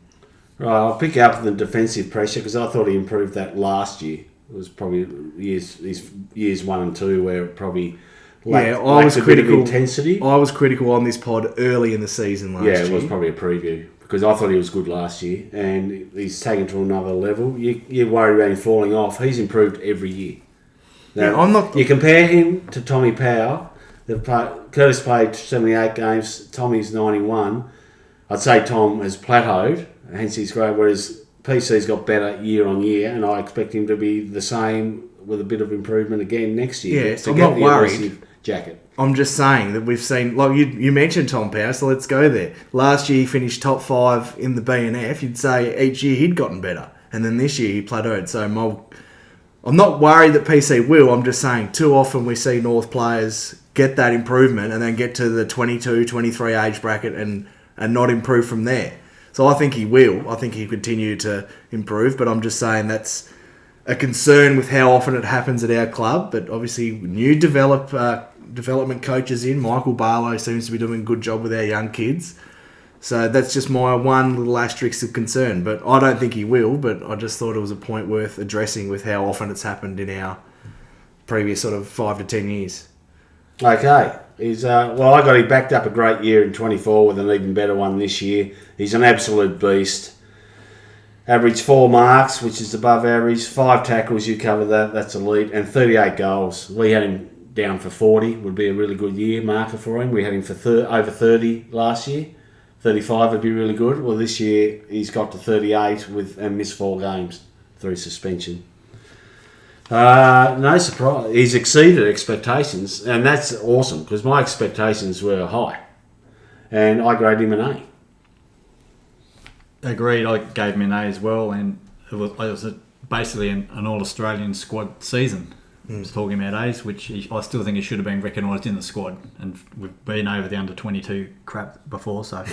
Right, I'll pick up the defensive pressure because I thought he improved that last year. It was probably years 1 and 2 where it probably lacked a bit of intensity. I was critical on this pod early in the season last year. Yeah, it was probably a preview because I thought he was good last year and he's taken to another level. You worry about him falling off. He's improved every year. Now, you compare him to Tommy Powell. Curtis played 78 games. Tommy's 91. I'd say Tom has plateaued, hence his grade. Whereas PC's got better year on year, and I expect him to be the same with a bit of improvement again next year. Yeah, I'm not worried. Jacket. I'm just saying that we've seen, like you mentioned Tom Powell, so let's go there. Last year he finished top 5 in the BNF. You'd say each year he'd gotten better, and then this year he plateaued. So I'm not worried that PC will. I'm just saying too often we see North players get that improvement and then get to the 22, 23 age bracket and not improve from there. So I think he will. I think he'll continue to improve, but I'm just saying that's a concern with how often it happens at our club. But obviously new development coaches in. Michael Barlow seems to be doing a good job with our young kids. So that's just my one little asterisk of concern. But I don't think he will, but I just thought it was a point worth addressing with how often it's happened in our previous sort of 5 to 10 years. Okay. I got him backed up a great year in 24 with an even better one this year. He's an absolute beast. Averaged 4 marks, which is above average. 5 tackles, you cover that. That's elite. And 38 goals. We had him down for 40. Would be a really good year marker for him. We had him for over 30 last year. 35 would be really good. Well, this year he's got to 38 and missed 4 games through suspension. No surprise. He's exceeded expectations, and that's awesome because my expectations were high. And I graded him an A. Agreed. I gave him an A as well, and it was basically an All-Australian squad season. I was talking about A's, which I still think he should have been recognised in the squad, and we've been over the under-22 crap before. So,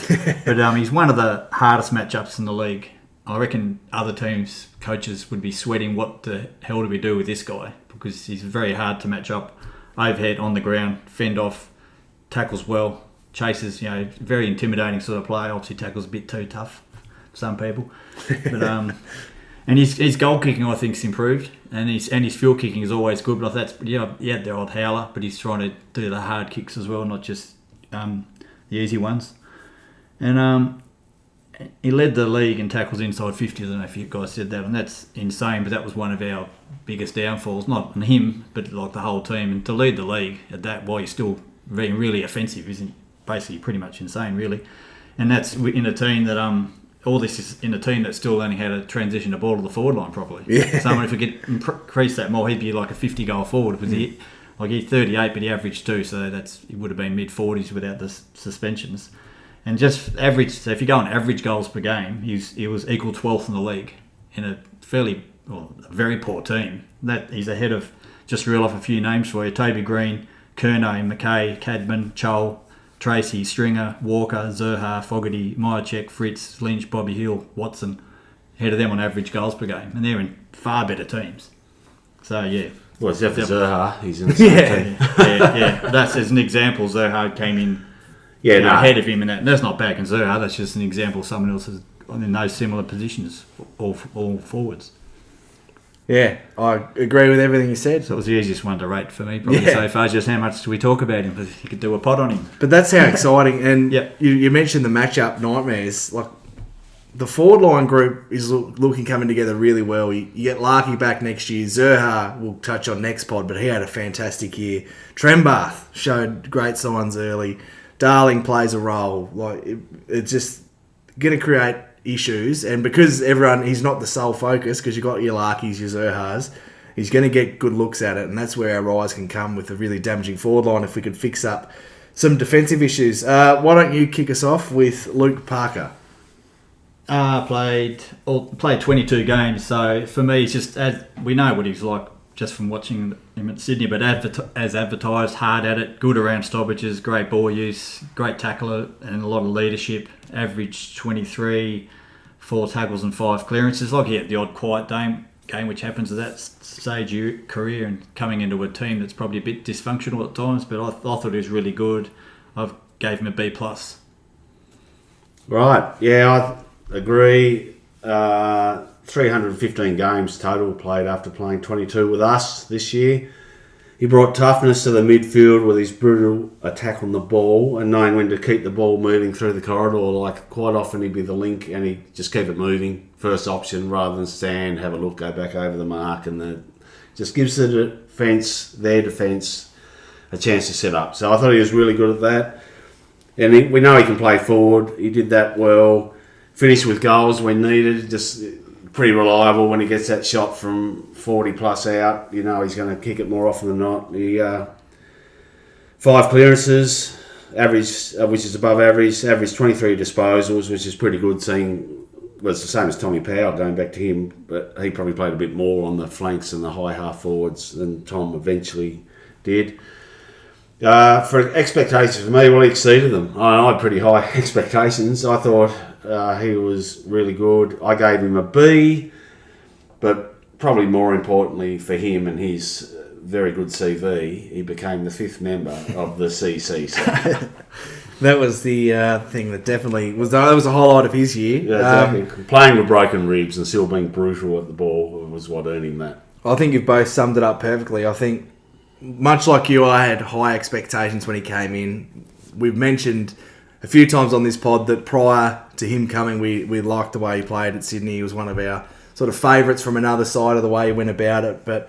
but he's one of the hardest matchups in the league. I reckon other teams' coaches would be sweating what the hell do we do with this guy, because he's very hard to match up. Overhead, on the ground, fend off, tackles well, chases. Very intimidating sort of player. Obviously, tackles a bit too tough for some people, but and his goal kicking, I think, is improved, and his field kicking is always good. But that's he had the odd howler, but he's trying to do the hard kicks as well, not just the easy ones. And he led the league in tackles inside 50. I don't know if you guys said that, and that's insane. But that was one of our biggest downfalls, not on him, but like the whole team. And to lead the league at that while you're still being really offensive isn't basically pretty much insane, really. And that's in a team that all this is in a team that's still learning how to transition the ball to the forward line properly. Yeah. So if we could increase that more, he'd be like a 50-goal forward. Because he's 38, but he averaged 2, so he would have been mid-40s without the suspensions. And just average, so if you go on average goals per game, he was equal 12th in the league in a very poor team. That he's ahead of, just reel off a few names for you: Toby Green, Curnow, McKay, Cadman, Chol, Tracy, Stringer, Walker, Zerha, Fogarty, Myercheck, Fritz, Lynch, Bobby Hill, Watson. Ahead of them on average goals per game, and they're in far better teams. So yeah. Well, except for Zerha, he's in the same team. Yeah. That's as an example. Zerha came in ahead of him, and that's not bad. And Zerha, that's just an example of someone else is in those similar positions, all forwards. Yeah, I agree with everything you said. So it was the easiest one to rate for me, probably so far. Just how much do we talk about him? Because you could do a pod on him. But that's how exciting. And Yep. you mentioned the matchup nightmares. Like the forward line group is looking coming together really well. You get Larkey back next year. Zerha we'll touch on next pod, but he had a fantastic year. Trembath showed great signs early. Darling plays a role. Like it's just going to create issues, and because he's not the sole focus, because you got your Larkies, your Zerhas, he's going to get good looks at it, and that's where our rise can come with a really damaging forward line if we could fix up some defensive issues. Why don't you kick us off with Luke Parker? Played 22 games, so for me, it's just we know what he's like just from watching him at Sydney, but as advertised, hard at it, good around stoppages, great ball use, great tackler, and a lot of leadership. Average 23, 4 tackles and 5 clearances. Like he had the odd quiet game which happens at that stage of your career and coming into a team that's probably a bit dysfunctional at times, but I thought he was really good. I gave him a B+. Right, yeah, I agree. 315 games total played after playing 22 with us this year. He brought toughness to the midfield with his brutal attack on the ball and knowing when to keep the ball moving through the corridor. Like quite often he'd be the link and he'd just keep it moving, first option, rather than stand, have a look, go back over the mark, and just gives their defence, a chance to set up. So I thought he was really good at that. And we know he can play forward. He did that well. Finished with goals when needed, just pretty reliable when he gets that shot from 40 plus out. You know he's going to kick it more often than not. He 5 clearances, average, which is above average. Average 23 disposals, which is pretty good. It's the same as Tommy Powell, going back to him, but he probably played a bit more on the flanks and the high half forwards than Tom eventually did. For expectations for me, well, he exceeded them. I had pretty high expectations. I thought he was really good. I gave him a B, but probably more importantly for him and his very good CV, he became the 5th member of the CCC. That was the thing that definitely was. That was a highlight of his year. Yeah, exactly. Playing with broken ribs and still being brutal at the ball was what earned him that. I think you've both summed it up perfectly. I think, much like you, I had high expectations when he came in. We've mentioned a few times on this pod that prior to him coming, we liked the way he played at Sydney. He was one of our sort of favourites from another side of the way he went about it, but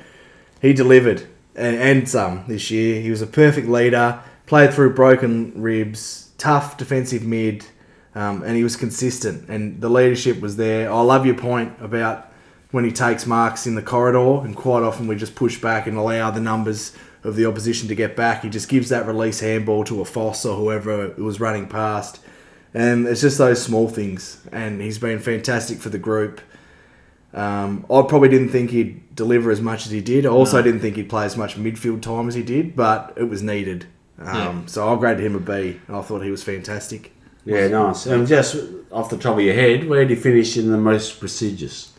he delivered and some this year. He was a perfect leader, played through broken ribs, tough defensive mid, and he was consistent, and the leadership was there. I love your point about when he takes marks in the corridor, and quite often we just push back and allow the numbers of the opposition to get back. He just gives that release handball to a Foss or whoever it was running past. And it's just those small things. And he's been fantastic for the group. I probably didn't think he'd deliver as much as he did. I also didn't think he'd play as much midfield time as he did, but it was needed. So I graded him a B. I thought he was fantastic. Yeah, nice. And just off the top of your head, where did he finish in the most prestigious?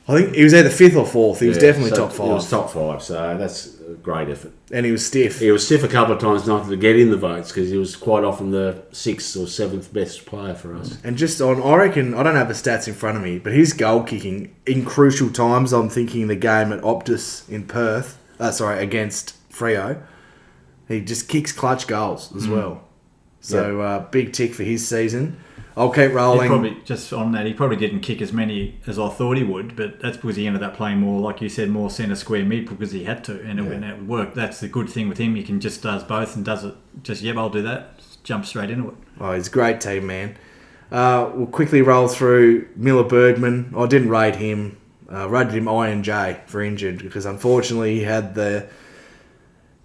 I think he was either 5th or 4th. He was definitely top 5. He was top 5, so that's a great effort. And he was stiff. He was stiff a couple of times not to get in the votes because he was quite often the 6th or 7th best player for us. And just on, I reckon, I don't have the stats in front of me, but his goal kicking in crucial times, I'm thinking the game at Optus in Perth, against Freo, he just kicks clutch goals as well. So big tick for his season. I'll keep rolling. He probably didn't kick as many as I thought he would, but that's because he ended up playing more, like you said, more centre square mid because he had to, and it worked. That's the good thing with him. He can just does both and does it. I'll do that. Jump straight into it. Oh, he's a great team, man. We'll quickly roll through Miller Bergman. I didn't rate him. Rated him INJ for injured because unfortunately he had the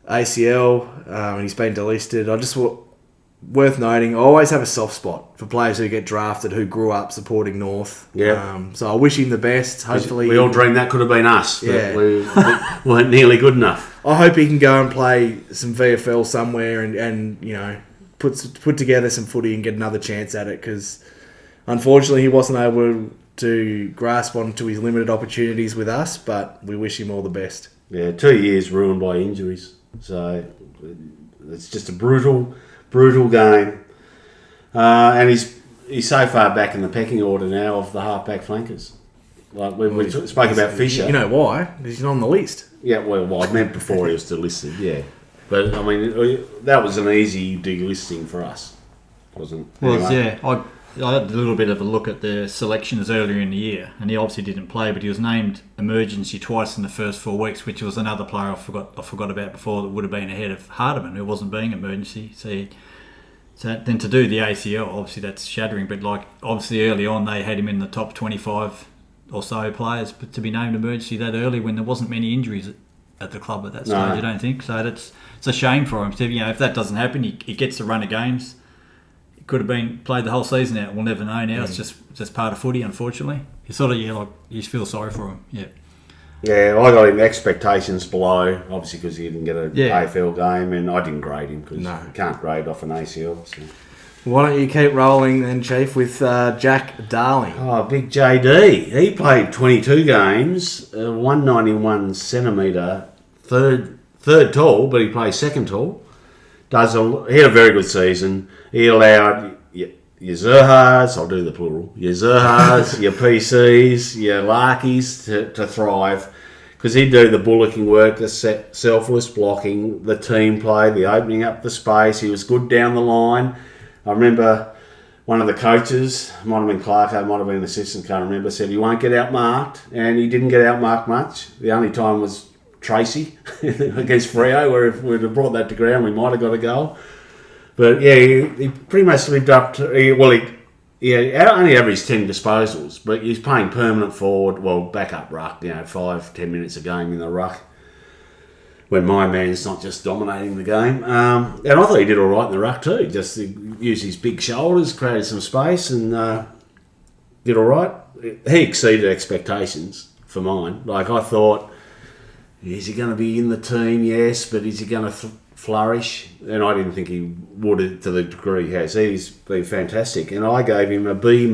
ACL and he's been delisted. Worth noting, I always have a soft spot for players who get drafted who grew up supporting North. Yeah. So I wish him the best. Hopefully, we all dreamed that could have been us, but Yeah. we weren't nearly good enough. I hope he can go and play some VFL somewhere and put together some footy and get another chance at it because unfortunately he wasn't able to grasp onto his limited opportunities with us, but we wish him all the best. Yeah, 2 years ruined by injuries. So it's just a brutal game. And he's so far back in the pecking order now of the half-back flankers. Like we spoke about Fisher. You know why? Because he's not on the list. Yeah, well, I meant before he was delisted, yeah. But, I mean, that was an easy delisting for us, wasn't it? Well, Anyway. yeah. I had a little bit of a look at the selections earlier in the year, and he obviously didn't play, but he was named emergency twice in the first 4 weeks, which was another player I forgot about before that would have been ahead of Hardman, who wasn't being emergency. So then to do the ACL, obviously that's shattering, but obviously early on they had him in the top 25 or so players, but to be named emergency that early when there wasn't many injuries at the club at that stage, I don't think. So it's a shame for him. If that doesn't happen, he gets to run of games. Could have been played the whole season out. We'll never know now. It's just part of footy, unfortunately. You feel sorry for him. Yeah. Yeah, I got him expectations below, obviously because he didn't get an AFL game, and I didn't grade him because you can't grade off an ACL. So. Why don't you keep rolling then, Chief, with Jack Darling? Oh, big JD. He played 22 games, 191 centimetre, third tall, but he plays second tall. He had a very good season. He allowed your Zerhas, I'll do the plural, your Zerhas, your PCs, your Larkies to thrive. Because he'd do the bullocking work, the selfless blocking, the team play, the opening up the space. He was good down the line. I remember one of the coaches, might have been Clarko, might have been an assistant, can't remember, said he won't get outmarked. And he didn't get outmarked much. The only time was Tracy against Freo, where if we'd have brought that to ground, we might have got a goal. But yeah, he pretty much lived up to. He only averaged 10 disposals, but he's playing permanent forward, back up ruck, 5-10 minutes a game in the ruck. When my man's not just dominating the game. And I thought he did all right in the ruck too. Just used his big shoulders, created some space, and did all right. He exceeded expectations for mine. Like I thought, is he going to be in the team? Yes, but is he going to flourish? And I didn't think he would to the degree he has. He's been fantastic, and I gave him a B-.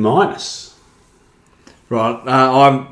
Right, I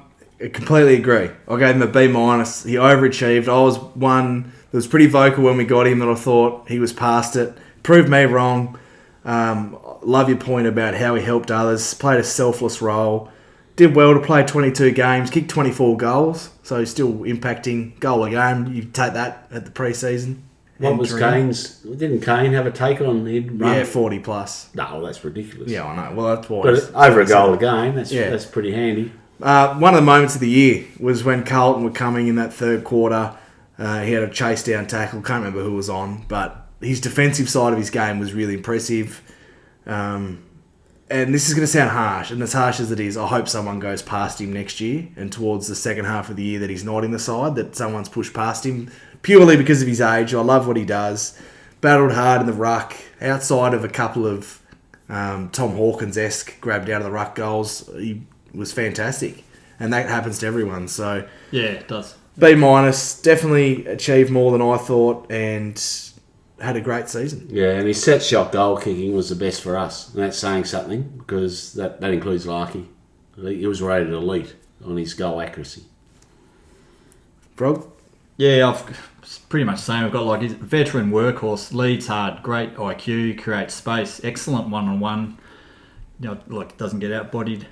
completely agree. I gave him a B-. He overachieved. I was one that was pretty vocal when we got him that I thought he was past it. Proved me wrong. Love your point about how he helped others. Played a selfless role. Did well to play 22 games, kicked 24 goals, so he's still impacting goal a game. You take that at the pre-season. What was Kane's? Didn't Kane have a take on he'd run? Yeah, 40 plus. No, that's ridiculous. Yeah, I know. Well, that's why. But over a goal a game, that's pretty handy. One of the moments of the year was when Carlton were coming in that third quarter. He had a chase down tackle. Can't remember who was on, but his defensive side of his game was really impressive. And this is going to sound harsh, and as harsh as it is, I hope someone goes past him next year and towards the second half of the year that he's not in the side, that someone's pushed past him purely because of his age. I love what he does. Battled hard in the ruck, outside of a couple of Tom Hawkins-esque grabbed out of the ruck goals. He was fantastic. And that happens to everyone. So Yeah, it does. B-, definitely achieved more than I thought and had a great season. Yeah, and his set shot goal kicking was the best for us. And that's saying something because that includes Larkey. He was rated elite on his goal accuracy. Frog? Yeah, it's pretty much the same. We've got like his veteran workhorse, leads hard, great IQ, creates space, excellent one-on-one. Like doesn't get outbodied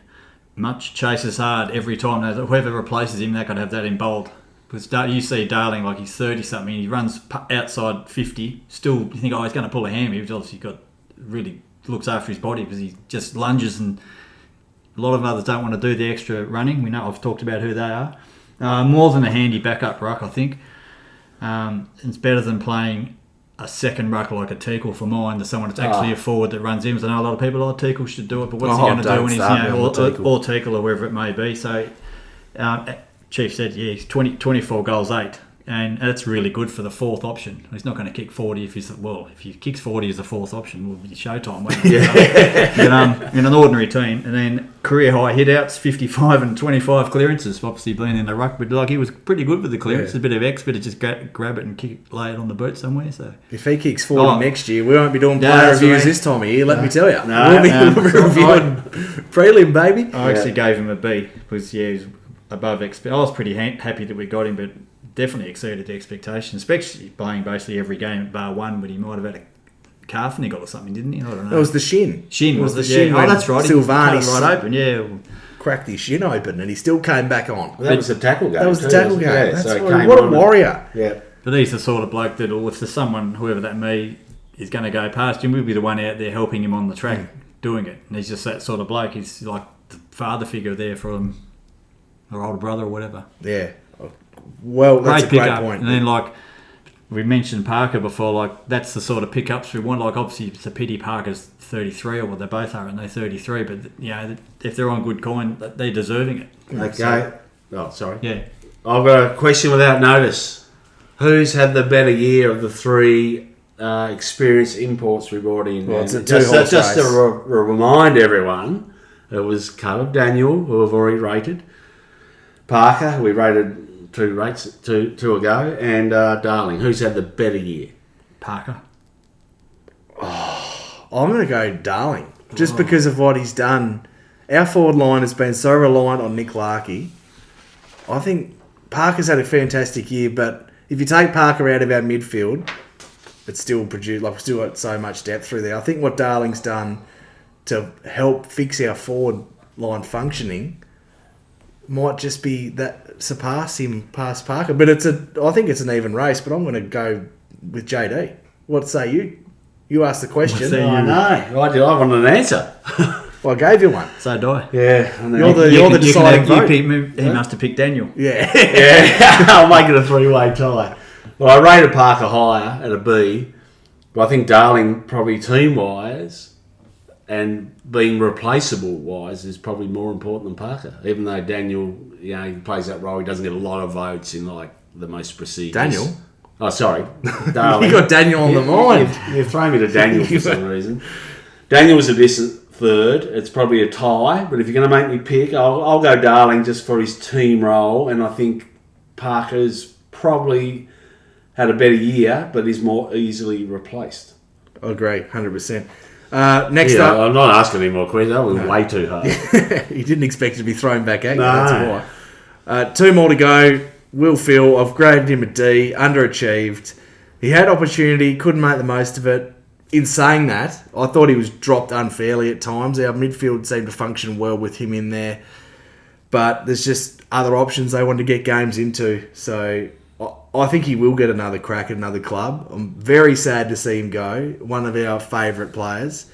much, chases hard every time. Whoever replaces him, they could have that in bold. Because you see Darling, like he's 30-something, he runs outside 50. Still, you think, he's going to pull a hammy. He's obviously really looks after his body because he just lunges, and a lot of others don't want to do the extra running. We know I've talked about who they are. More than a handy backup ruck, I think. It's better than playing a second ruck like a Teakle for mine to someone that's actually a forward that runs in. I know a lot of people, Teakle should do it, but what's he going to do when he's, or Teakle or wherever it may be. So, Chief said, he's 24 goals, 8. And that's really good for the fourth option. He's not going to kick 40 if he kicks 40 as a fourth option, it will be showtime. In an ordinary team. And then career high hit outs, 55 and 25 clearances, obviously being in the ruck. But he was pretty good with the clearance. A bit of X, but just grab it and lay it on the boot somewhere. So if he kicks 40 next year, we won't be doing player reviews this time of year, let me tell you. No, we'll be reviewing prelim, baby. I actually gave him a B because, he was above expectation. I was pretty happy that we got him, but definitely exceeded the expectations, especially playing basically every game bar one, but he might have had a calf niggle or something, didn't he? I don't know. It was the shin. Shin was the shin. Yeah. Oh, that's right. Silvani right open, yeah. Cracked his shin open and he still came back on. Well, that was the tackle game. That was the tackle game. Yeah, That's so what a warrior. Yeah. But he's the sort of bloke that, if there's someone, whoever that may, is going to go past him, we'll be the one out there helping him on the track doing it. And he's just that sort of bloke. He's like the father figure there for him, or older brother or whatever. Yeah. Well, that's a great point. And then, like, we mentioned Parker before, like, that's the sort of pickups we want. Like, obviously, it's a pity Parker's 33, or what they both are, and they're 33, but, if they're on good coin, they're deserving it. Okay. Sorry. Yeah. I've got a question without notice. Who's had the better year of the three experienced imports we brought in? Well, it's a just race. to remind everyone, it was Caleb Daniel, who I've already rated, Parker, who we rated two ago, and Darling. Who's had the better year? Parker. I'm going to go Darling, just because of what he's done. Our forward line has been so reliant on Nick Larkey. I think Parker's had a fantastic year, but if you take Parker out of our midfield, it's still produced, like, we've still got so much depth through there. I think what Darling's done to help fix our forward line functioning might just be that surpass him past Parker. But I think it's an even race, but I'm going to go with JD. What say you? You asked the question. I know. I want an answer. Well, I gave you one. So do I. Yeah. You're the deciding vote. He must have picked Daniel. Yeah. Yeah. I'll make it a three-way tie. Well, I rated Parker higher at a B, but I think Darling probably team-wise and being replaceable-wise is probably more important than Parker. Even though Daniel, he plays that role, he doesn't get a lot of votes in, like, the most prestigious. Daniel? Oh, sorry. Darling. You got Daniel on the mind. You've thrown me to Daniel for some reason. Daniel was a distant third. It's probably a tie, but if you're going to make me pick, I'll go Darling just for his team role, and I think Parker's probably had a better year, but is more easily replaced. I agree, 100%. Next up... I'm not asking any more questions. That was way too hard. He didn't expect to be thrown back at you, that's why. Two more to go. Will Phil, I've graded him a D, underachieved. He had opportunity, couldn't make the most of it. In saying that, I thought he was dropped unfairly at times. Our midfield seemed to function well with him in there. But there's just other options they want to get games into. So I think he will get another crack at another club. I'm very sad to see him go. One of our favourite players.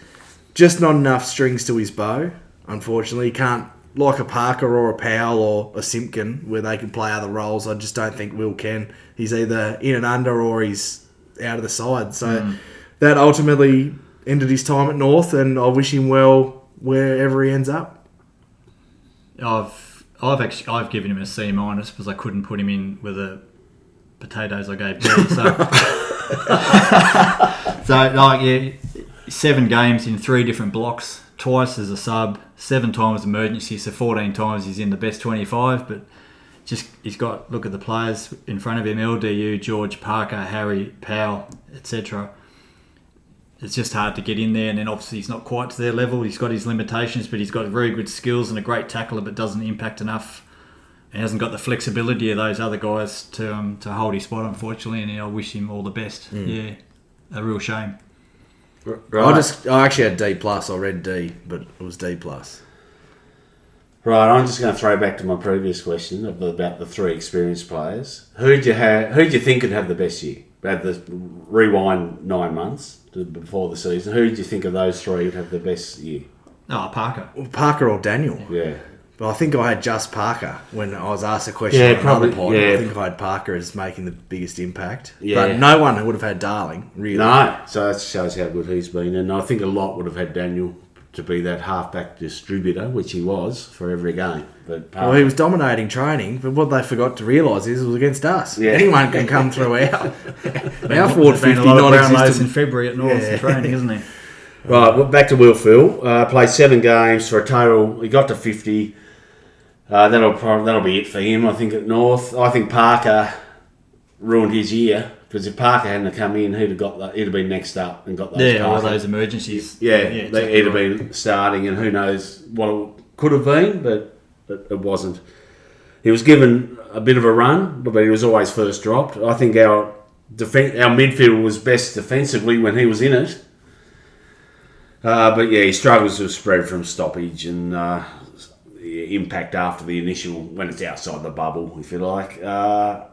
Just not enough strings to his bow, unfortunately. He can't, like a Parker or a Powell or a Simpkin, where they can play other roles. I just don't think Will can. He's either in and under or he's out of the side. So that ultimately ended his time at North, and I wish him well wherever he ends up. I've given him a C- because I couldn't put him in with the potatoes I gave B. So, 7 games in 3 different blocks, twice as a sub, 7 times emergency, so 14 times he's in the best 25. But just he's got, look at the players in front of him: LDU, George, Parker, Harry, Powell, etc. It's just hard to get in there, and then obviously he's not quite to their level. He's got his limitations, but he's got very good skills and a great tackler, but doesn't impact enough. He hasn't got the flexibility of those other guys to hold his spot, unfortunately, and I wish him all the best. Yeah, a real shame. Right. I actually had D+. I read D, but it was D+. Right, I'm just going to throw back to my previous question about the 3 experienced players. Who'd you think would have the best year? Had the rewind 9 months before the season. Who did you think of those 3 would have the best year? Oh, Parker. Well, Parker or Daniel. Yeah. But I think I had just Parker when I was asked a question Yeah, on probably, another pod. yeah. I think I had Parker as making the biggest impact. Yeah. But no one would have had Darling, really. No, so that shows how good he's been. And I think a lot would have had Daniel to be that halfback distributor, which he was for every game. But Well, he was dominating training, but what they forgot to realise is it was against us. Yeah. Anyone can come through our forward 50 Been a lot of Brownlows in non-existent. February at North Yeah. training, isn't he? Right, well, back to Will Phil. Played 7 games for a total. He got to 50. That'll be it for him, I think, at North. I think Parker ruined his year, because if Parker hadn't have come in, he'd have been next up and got those. Yeah, all Parker. those emergencies. Yeah, exactly he'd have right. been starting, and who knows what it could have been, but it wasn't. He was given a bit of a run, but he was always first dropped. I think our midfield was best defensively when he was in it. But yeah, he struggles with spread from stoppage and impact after the initial, when it's outside the bubble, if you like. Now,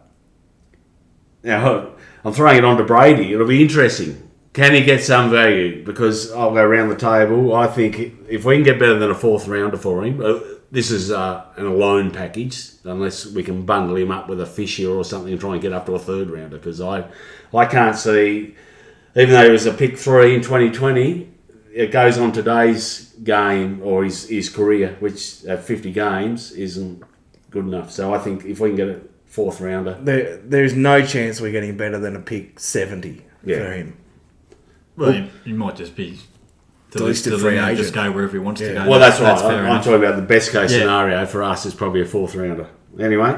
I'm throwing it on to Brady. It'll be interesting. Can he get some value? Because I'll go around the table. I think if we can get better than a 4th rounder for him, this is an alone package, unless we can bundle him up with a Fisher or something and try and get up to a 3rd rounder. Because I can't see, even though he was a pick 3 in 2020, it goes on today's game or his career, which at 50 games isn't good enough. So I think if we can get a 4th rounder, There's no chance we're getting better than a pick 70 Yeah. for him. Well, he might just be Listed free agent. just go wherever he wants to go. well, that's right. fair I'm enough. talking about the best case Yeah. scenario for us is probably a 4th rounder. Anyway,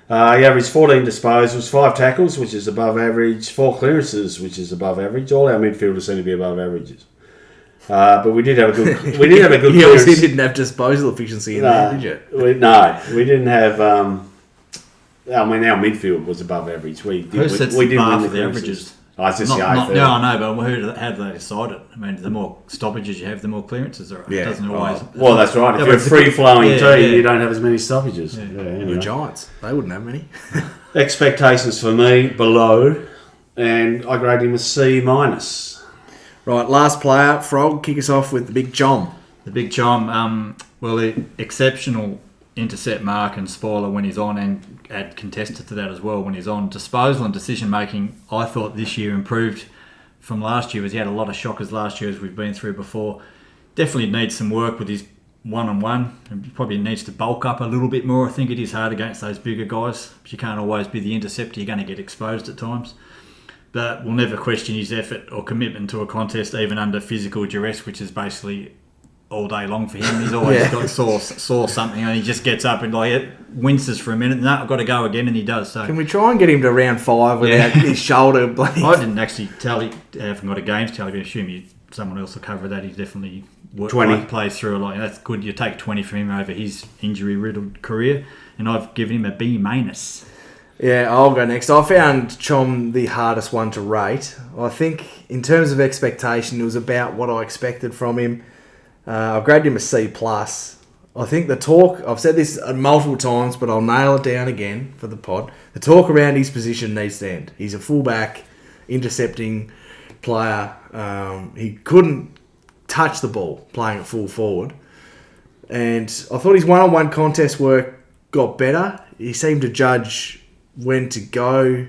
he averaged 14 disposals, 5 tackles, which is above average, 4 clearances, which is above average. All our midfielders seem to be above averages. But we did have a good. You clearance. obviously didn't have disposal efficiency in there, did you? We didn't have. Our midfield was above average. Who sets the bar for the averages? I just say No, I know, but how do they decide it? I mean, the more stoppages you have, the more clearances there are. Yeah. It doesn't always... Well, that's right. If Yeah, you're a but it's free-flowing yeah, team, yeah. you don't have as many stoppages. Yeah. Anyway. The Giants, they wouldn't have many. Expectations for me below, and I grade him a C-. Right, last player, Frog, kick us off with the big Chom. The big Chom, the exceptional intercept mark and spoiler when he's on, and add contested to that as well when he's on. Disposal and decision making, I thought this year improved from last year, as he had a lot of shockers last year, as we've been through before. Definitely needs some work with his one-on-one, and probably needs to bulk up a little bit more. I think it is hard against those bigger guys, but you can't always be the interceptor. You're going to get exposed at times. But we'll never question his effort or commitment to a contest, even under physical duress, which is basically all day long for him. He's always got saw something, and he just gets up and winces for a minute. No, I've got to go again, and he does. So Can we try and get him to round 5 without his shoulder bleeding? I didn't actually tally. I haven't got a games tally, but I assume someone else will cover that. He's definitely 20 plays through a lot. And that's good. You take 20 from him over his injury-riddled career, and I've given him a B-. Yeah, I'll go next. I found Chom the hardest one to rate. I think in terms of expectation, it was about what I expected from him. I've graded him a C+. I think the talk, I've said this multiple times, but I'll nail it down again for the pod. The talk around his position needs to end. He's a fullback, intercepting player. He couldn't touch the ball playing at full forward. And I thought his one-on-one contest work got better. He seemed to judge when to go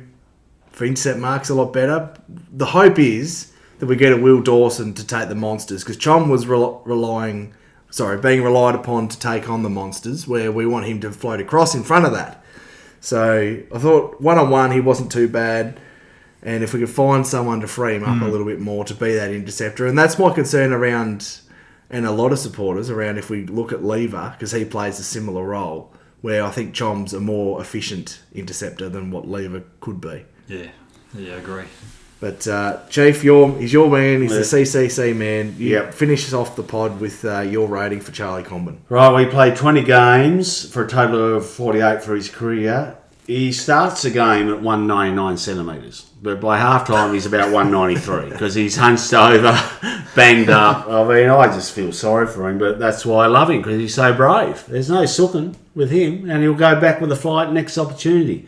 for intercept marks a lot better. The hope is that we get a Will Dawson to take the monsters, because Chom was being relied upon to take on the monsters, where we want him to float across in front of that. So I thought one-on-one he wasn't too bad. And if we could find someone to free him up a little bit more to be that interceptor. And that's my concern around, and a lot of supporters around, if we look at Lever, because he plays a similar role, where I think Chom's a more efficient interceptor than what Lever could be. Yeah, I agree. But Chief, he's your man. He's the CCC man. You Yep. finish off the pod with your rating for Charlie Comben. Right, we played 20 games for a total of 48 for his career. He starts the game at 199 centimetres, but by half time he's about 193 because he's hunched over, banged up. I mean, I just feel sorry for him, but that's why I love him, because he's so brave. There's no sooking with him, and he'll go back with a fight next opportunity.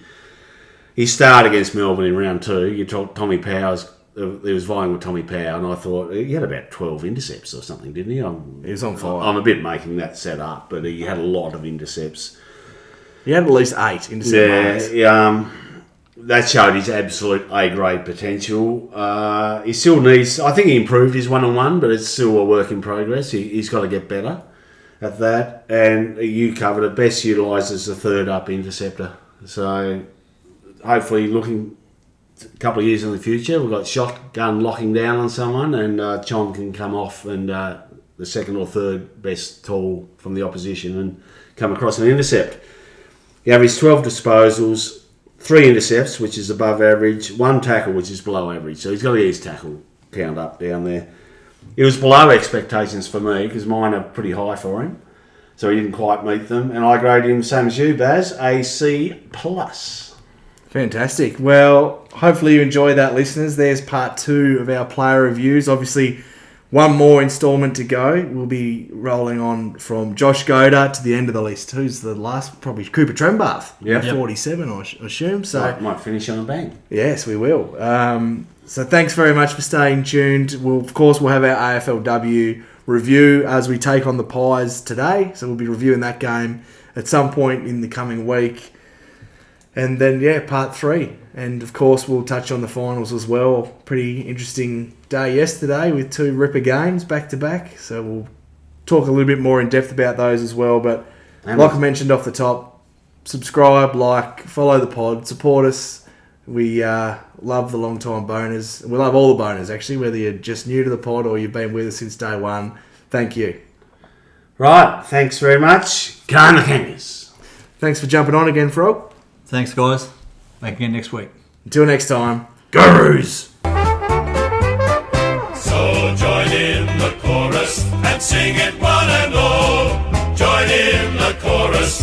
He started against Melbourne in round 2. You talked Tommy Powell. He was vying with Tommy Powell, and I thought he had about 12 intercepts or something, didn't he? He was on fire. I'm a bit making that set up, but he had a lot of intercepts. He had at least 8 intercept marks. That showed his absolute A-grade potential. He still needs... I think he improved his one-on-one, but it's still a work in progress. He's got to get better at that. And you covered it. Best utilised as the third-up interceptor. So hopefully looking a couple of years in the future, we've got shotgun locking down on someone, and Chom can come off and the second or third best tall from the opposition and come across an intercept. He averaged 12 disposals, 3 intercepts, which is above average, 1 tackle, which is below average. So he's got to get his tackle count up down there. It was below expectations for me, because mine are pretty high for him. So he didn't quite meet them. And I graded him, same as you, Baz, a C+. Fantastic. Well, hopefully you enjoyed that, listeners. There's part 2 of our player reviews. Obviously, one more instalment to go. We'll be rolling on from Josh Goad to the end of the list. Who's the last? Probably Cooper Trembath. Yep. 47, I assume. So Might finish on a bang. yes, we will. So thanks very much for staying tuned. We'll have our AFLW review as we take on the Pies today. So we'll be reviewing that game at some point in the coming week. And then, part 3. And, of course, we'll touch on the finals as well. Pretty interesting day yesterday with 2 ripper games back-to-back. So we'll talk a little bit more in depth about those as well. But like I mentioned off the top, subscribe, follow the pod, support us. We love the long-time boners. We love all the boners, actually, whether you're just new to the pod or you've been with us since day one. Thank you. Right, thanks very much. Go the Kangas. Thanks for jumping on again, Frog. Thanks, guys. Back again next week. Until next time, Gurus! So join in the chorus and sing it one and all. Join in the chorus